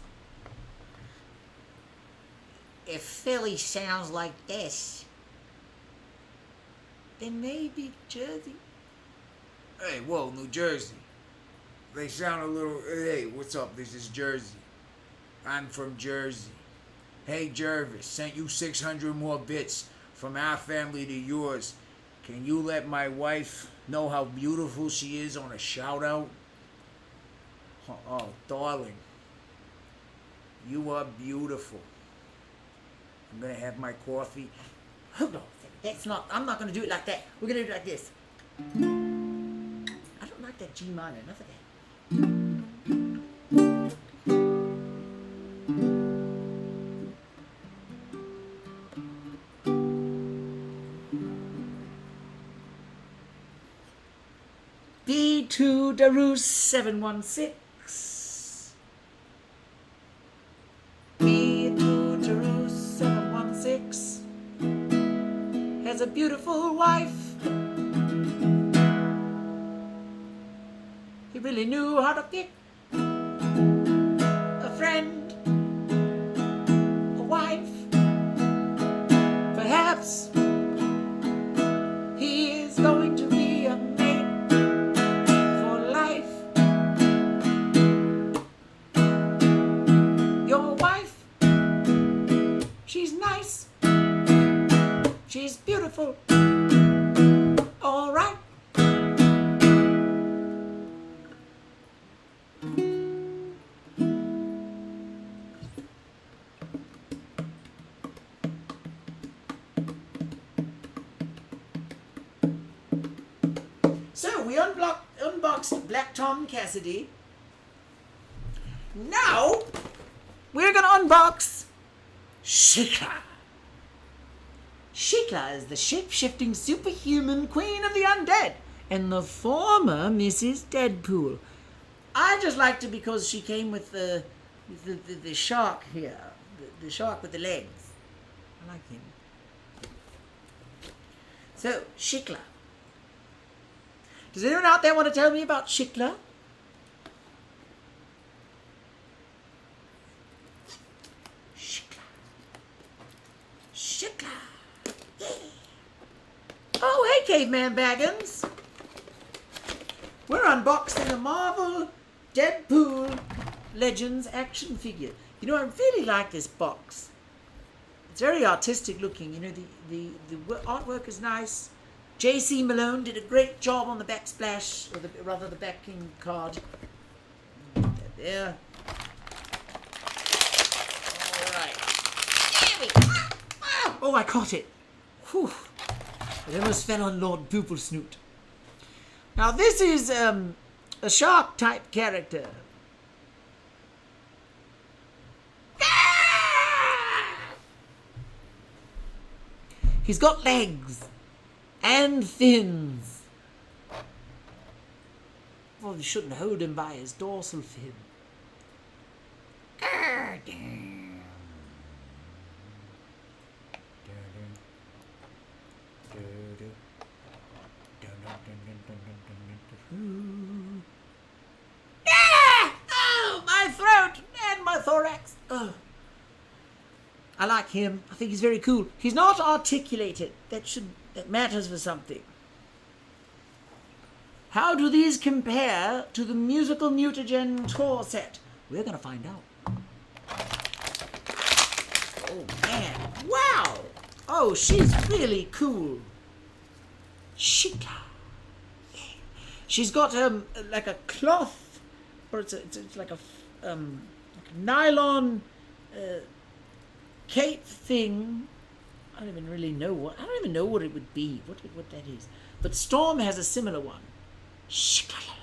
If Philly sounds like this, then maybe Jersey. Hey, whoa, New Jersey. They sound a little... Hey, what's up? This is Jersey. I'm from Jersey. Hey, Jervis, sent you 600 more bits from our family to yours. Can you let my wife know how beautiful she is on a shout-out? Oh, darling. You are beautiful. I'm gonna have my coffee. Hold on. That's not... I'm not gonna do it like that. We're gonna do it like this. I don't like that G minor. Enough of that. B2 Daru's 716. B2 Daru's 716 has a beautiful wife. He really knew how to pick a friend, a wife. Perhaps he is going to be a mate for life. Your wife, she's nice, she's beautiful, all right. So we unboxed Black Tom Cassidy. Now we're gonna unbox Shiklah. Shiklah is the shape-shifting superhuman queen of the undead, and the former Mrs. Deadpool. I just liked her because she came with the shark here, the shark with the legs. I like him. So, Shiklah. Does anyone out there want to tell me about Shiklah? Shiklah. Yeah. Oh, hey, Caveman Baggins. We're unboxing a Marvel Deadpool Legends action figure. You know, I really like this box. It's very artistic looking. You know, the artwork is nice. J.C. Malone did a great job on the backsplash, or rather the backing card. There. All right. There we go. Oh, I caught it. Whew. It almost fell on Lord Pooplesnoot. Now, this is a shark-type character. He's got legs and fins. Well, you shouldn't hold him by his dorsal fin. Oh, my throat and my thorax. Oh. I like him. I think he's very cool. He's not articulated. That matters for something. How do these compare to the musical mutagen tour set? We're gonna find out. Oh man! Wow! Oh, she's really cool. Shiklah. Yeah. She's got like a cloth, or it's like a nylon cape thing. I don't even know what it would be. What that is. But Storm has a similar one. Shiklah.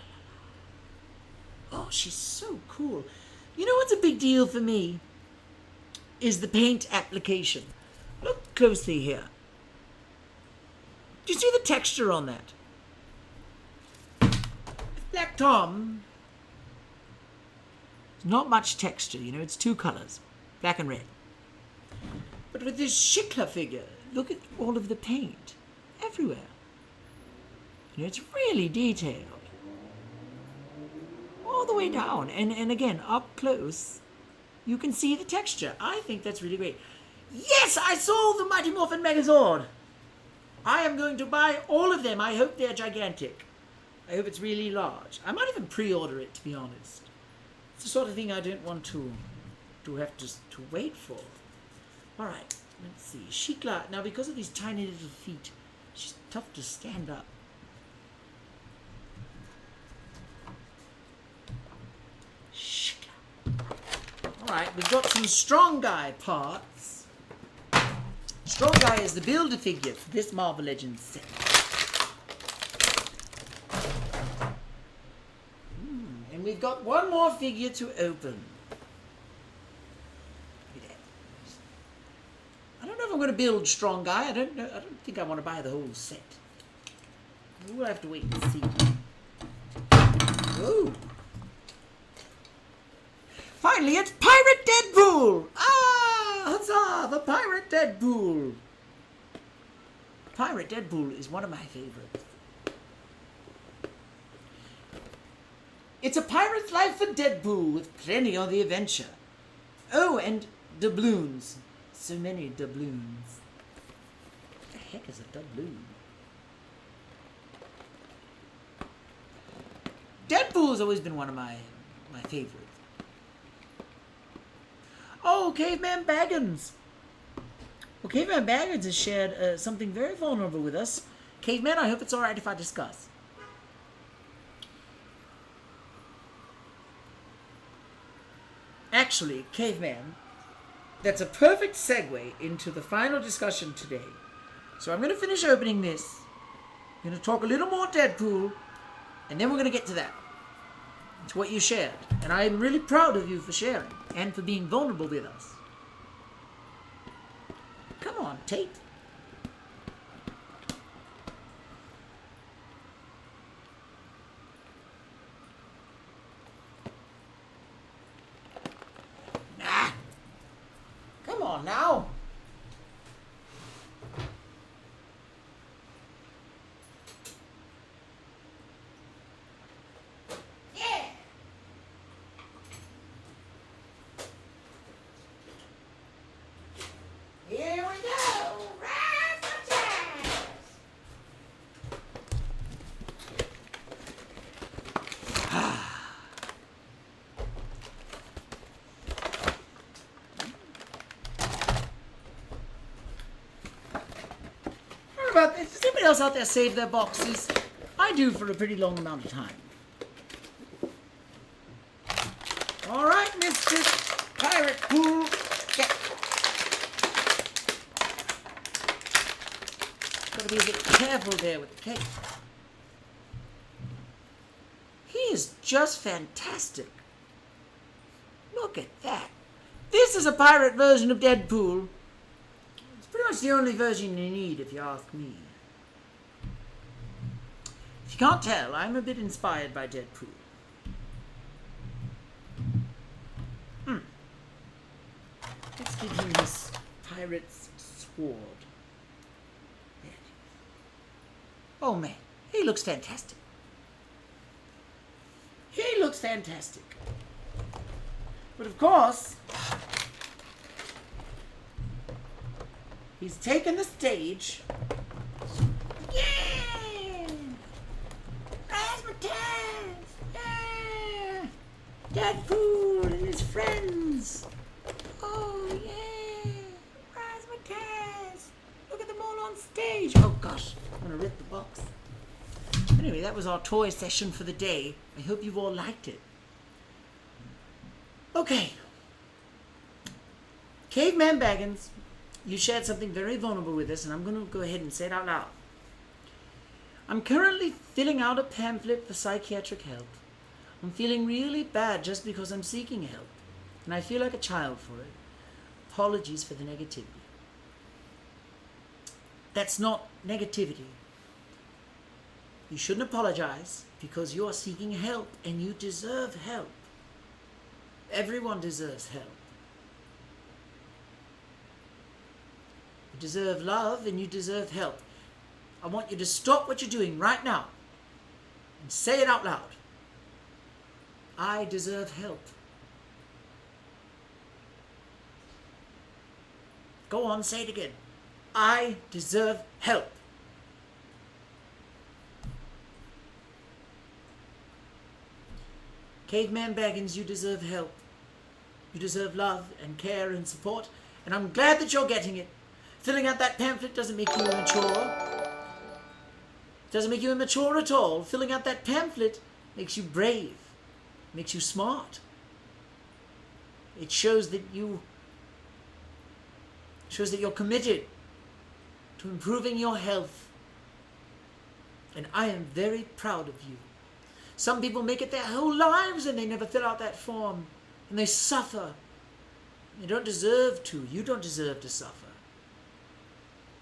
Oh, she's so cool. You know what's a big deal for me? Is the paint application. Look closely here. Do you see the texture on that? Black Tom, there's not much texture, you know, it's two colors, black and red. But with this Shiklah figure, look at all of the paint everywhere. You know, it's really detailed. All the way down. And again, up close, you can see the texture. I think that's really great. Yes, I saw the Mighty Morphin Megazord. I am going to buy all of them. I hope they're gigantic. I hope it's really large. I might even pre-order it, to be honest. It's the sort of thing I don't want to have to wait for. All right, let's see. Shiklah. Now, because of these tiny little feet, she's tough to stand up. Alright, we've got some Strong Guy parts. Strong Guy is the builder figure for this Marvel Legends set. And we've got one more figure to open. I don't know if I'm going to build Strong Guy. I don't know. I don't think I want to buy the whole set. We'll have to wait and see. Ooh. Finally, it's Pirate Deadpool! Ah, huzzah, the Pirate Deadpool! Pirate Deadpool is one of my favorites. It's a pirate's life for Deadpool with plenty on the adventure. Oh, and doubloons. So many doubloons. What the heck is a doubloon? Deadpool's always been one of my favorites. Oh, Caveman Baggins. Well, Caveman Baggins has shared something very vulnerable with us. Caveman, I hope it's alright if I discuss. Actually, Caveman, that's a perfect segue into the final discussion today. So I'm going to finish opening this. I'm going to talk a little more Deadpool, and then we're going to get to that. It's what you shared, and I'm really proud of you for sharing and for being vulnerable with us. Come on, Tate. does anybody else out there save their boxes? I do for a pretty long amount of time. All right, Mr. Pirate Pool. Yeah. Gotta be a bit careful there with the cake. He is just fantastic. Look at that. This is a pirate version of Deadpool. It's pretty much the only version you need, if you ask me. If you can't tell, I'm a bit inspired by Deadpool. Let's give him his pirate's sword. There. Oh man, he looks fantastic. He looks fantastic. But of course, he's taken the stage. Yeah! Razzmatazz! Yeah! Deadpool and his friends. Oh yeah! Razzmatazz! Look at them all on stage. Oh gosh, I'm gonna rip the box. Anyway, that was our toy session for the day. I hope you all liked it. Okay. Caveman Baggins, you shared something very vulnerable with us, and I'm going to go ahead and say it out loud. I'm currently filling out a pamphlet for psychiatric help. I'm feeling really bad just because I'm seeking help, and I feel like a child for it. Apologies for the negativity. That's not negativity. You shouldn't apologize because you are seeking help, and you deserve help. Everyone deserves help. You deserve love and you deserve help. I want you to stop what you're doing right now and say it out loud. I deserve help. Go on, say it again. I deserve help. Caveman Baggins, you deserve help. You deserve love and care and support, and I'm glad that you're getting it. Filling out that pamphlet doesn't make you immature. Doesn't make you immature at all. Filling out that pamphlet makes you brave, makes you smart. It shows that you're committed to improving your health. And I am very proud of you. Some people make it their whole lives and they never fill out that form. And they suffer. They don't deserve to. You don't deserve to suffer.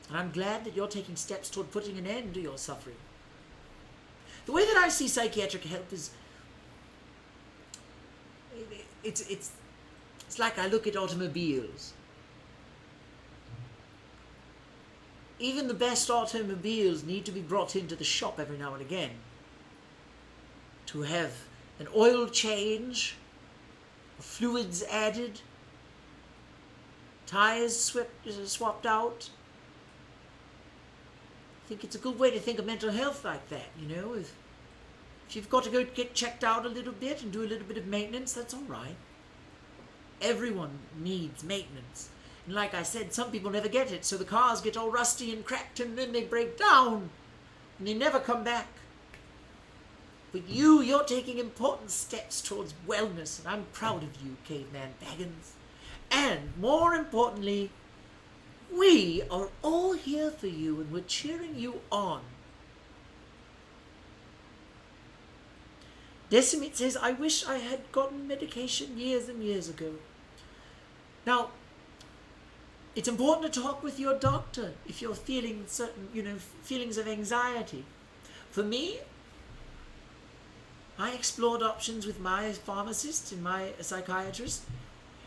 And I'm glad that you're taking steps toward putting an end to your suffering. The way that I see psychiatric help is... It's like I look at automobiles. Even the best automobiles need to be brought into the shop every now and again. To have an oil change, fluids added, tires swapped out. I think it's a good way to think of mental health like that, you know. If you've got to go get checked out a little bit and do a little bit of maintenance, that's all right. Everyone needs maintenance. And like I said, some people never get it, so the cars get all rusty and cracked and then they break down and they never come back. But you're taking important steps towards wellness, and I'm proud of you, Caveman Baggins. And more importantly, we are all here for you, and we're cheering you on. Decimate says, I wish I had gotten medication years and years ago. Now, it's important to talk with your doctor if you're feeling certain, feelings of anxiety. For me, I explored options with my pharmacist and my psychiatrist,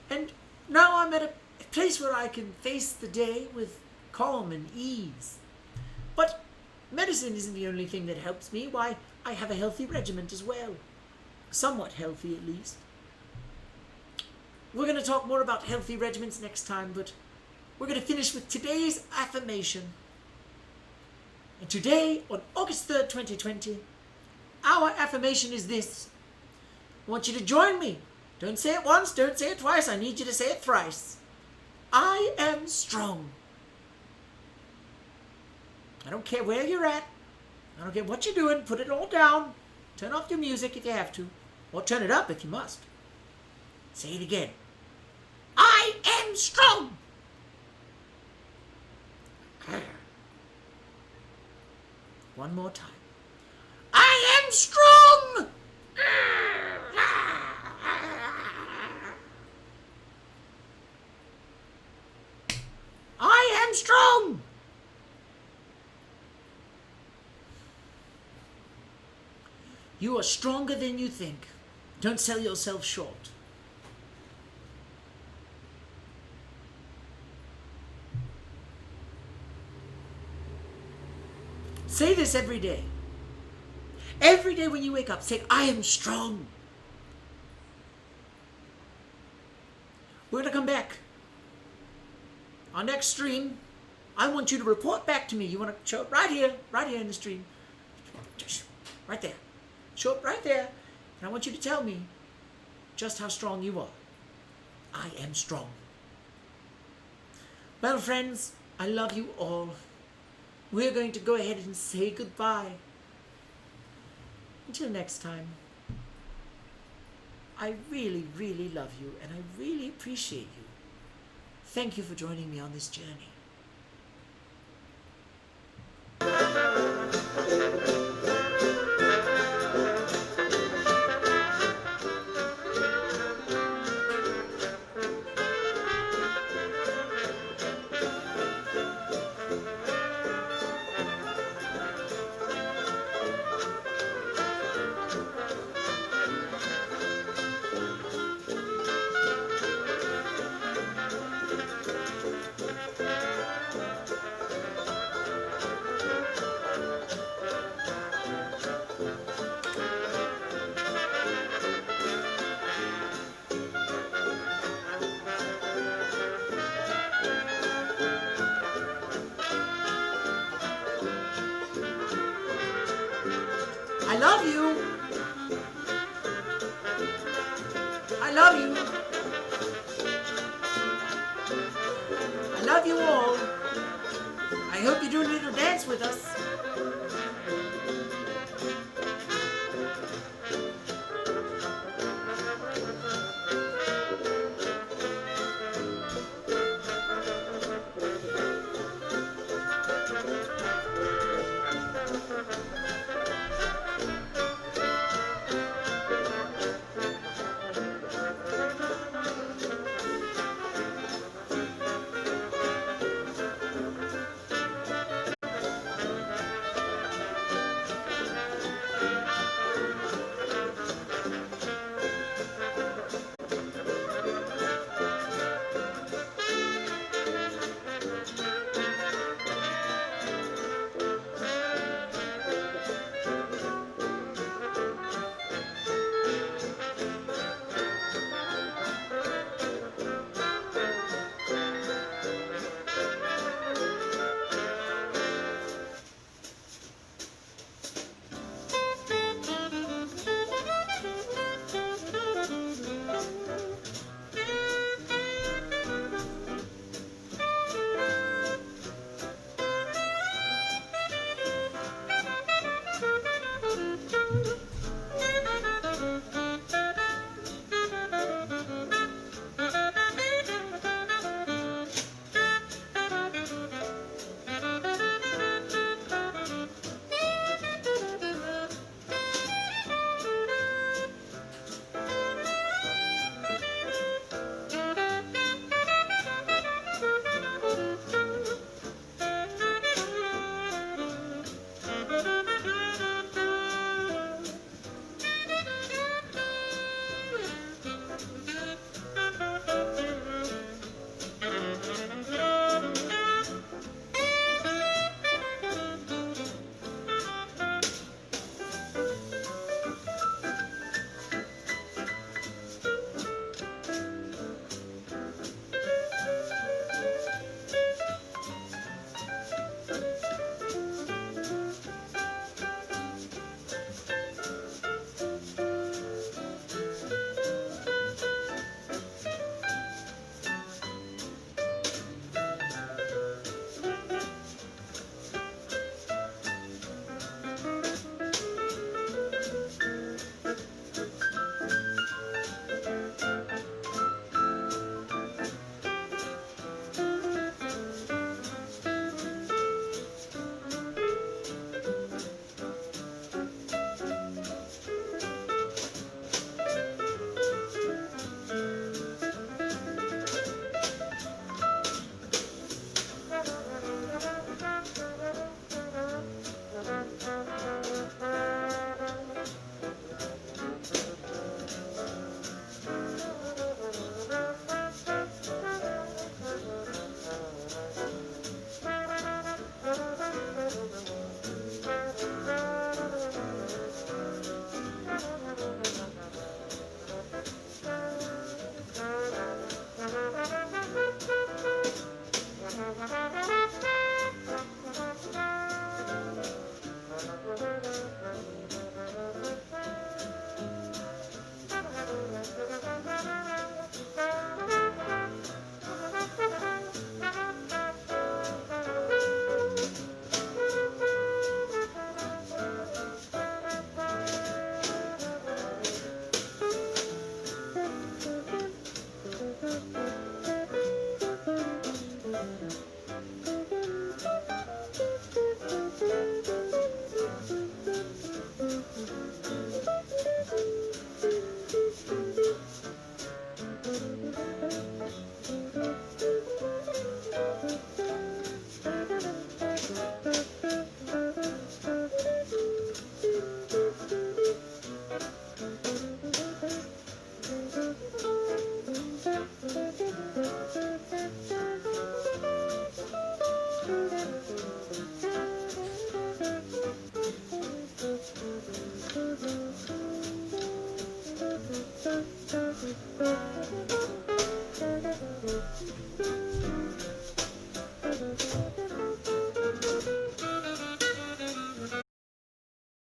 and now I'm at a place where I can face the day with calm and ease. But medicine isn't the only thing that helps me. Why, I have a healthy regimen as well. Somewhat healthy, at least. We're going to talk more about healthy regimens next time, but we're going to finish with today's affirmation. And today, on August 3rd, 2020, our affirmation is this. I want you to join me. Don't say it once, don't say it twice. I need you to say it thrice. I am strong. I don't care where you're at. I don't care what you're doing. Put it all down. Turn off your music if you have to. Or turn it up if you must. Say it again. I am strong. One more time. I am strong. I am strong. You are stronger than you think. Don't sell yourself short. Say this every day. Every day when you wake up, say, I am strong. We're going to come back. Our next stream, I want you to report back to me. You want to show it right here in the stream. Just right there. Show it right there. And I want you to tell me just how strong you are. I am strong. Well, friends, I love you all. We're going to go ahead and say goodbye. Until next time. I really, really love you, and I really appreciate you. Thank you for joining me on this journey. I love you. I love you. I love you all. I hope you do a little dance with us.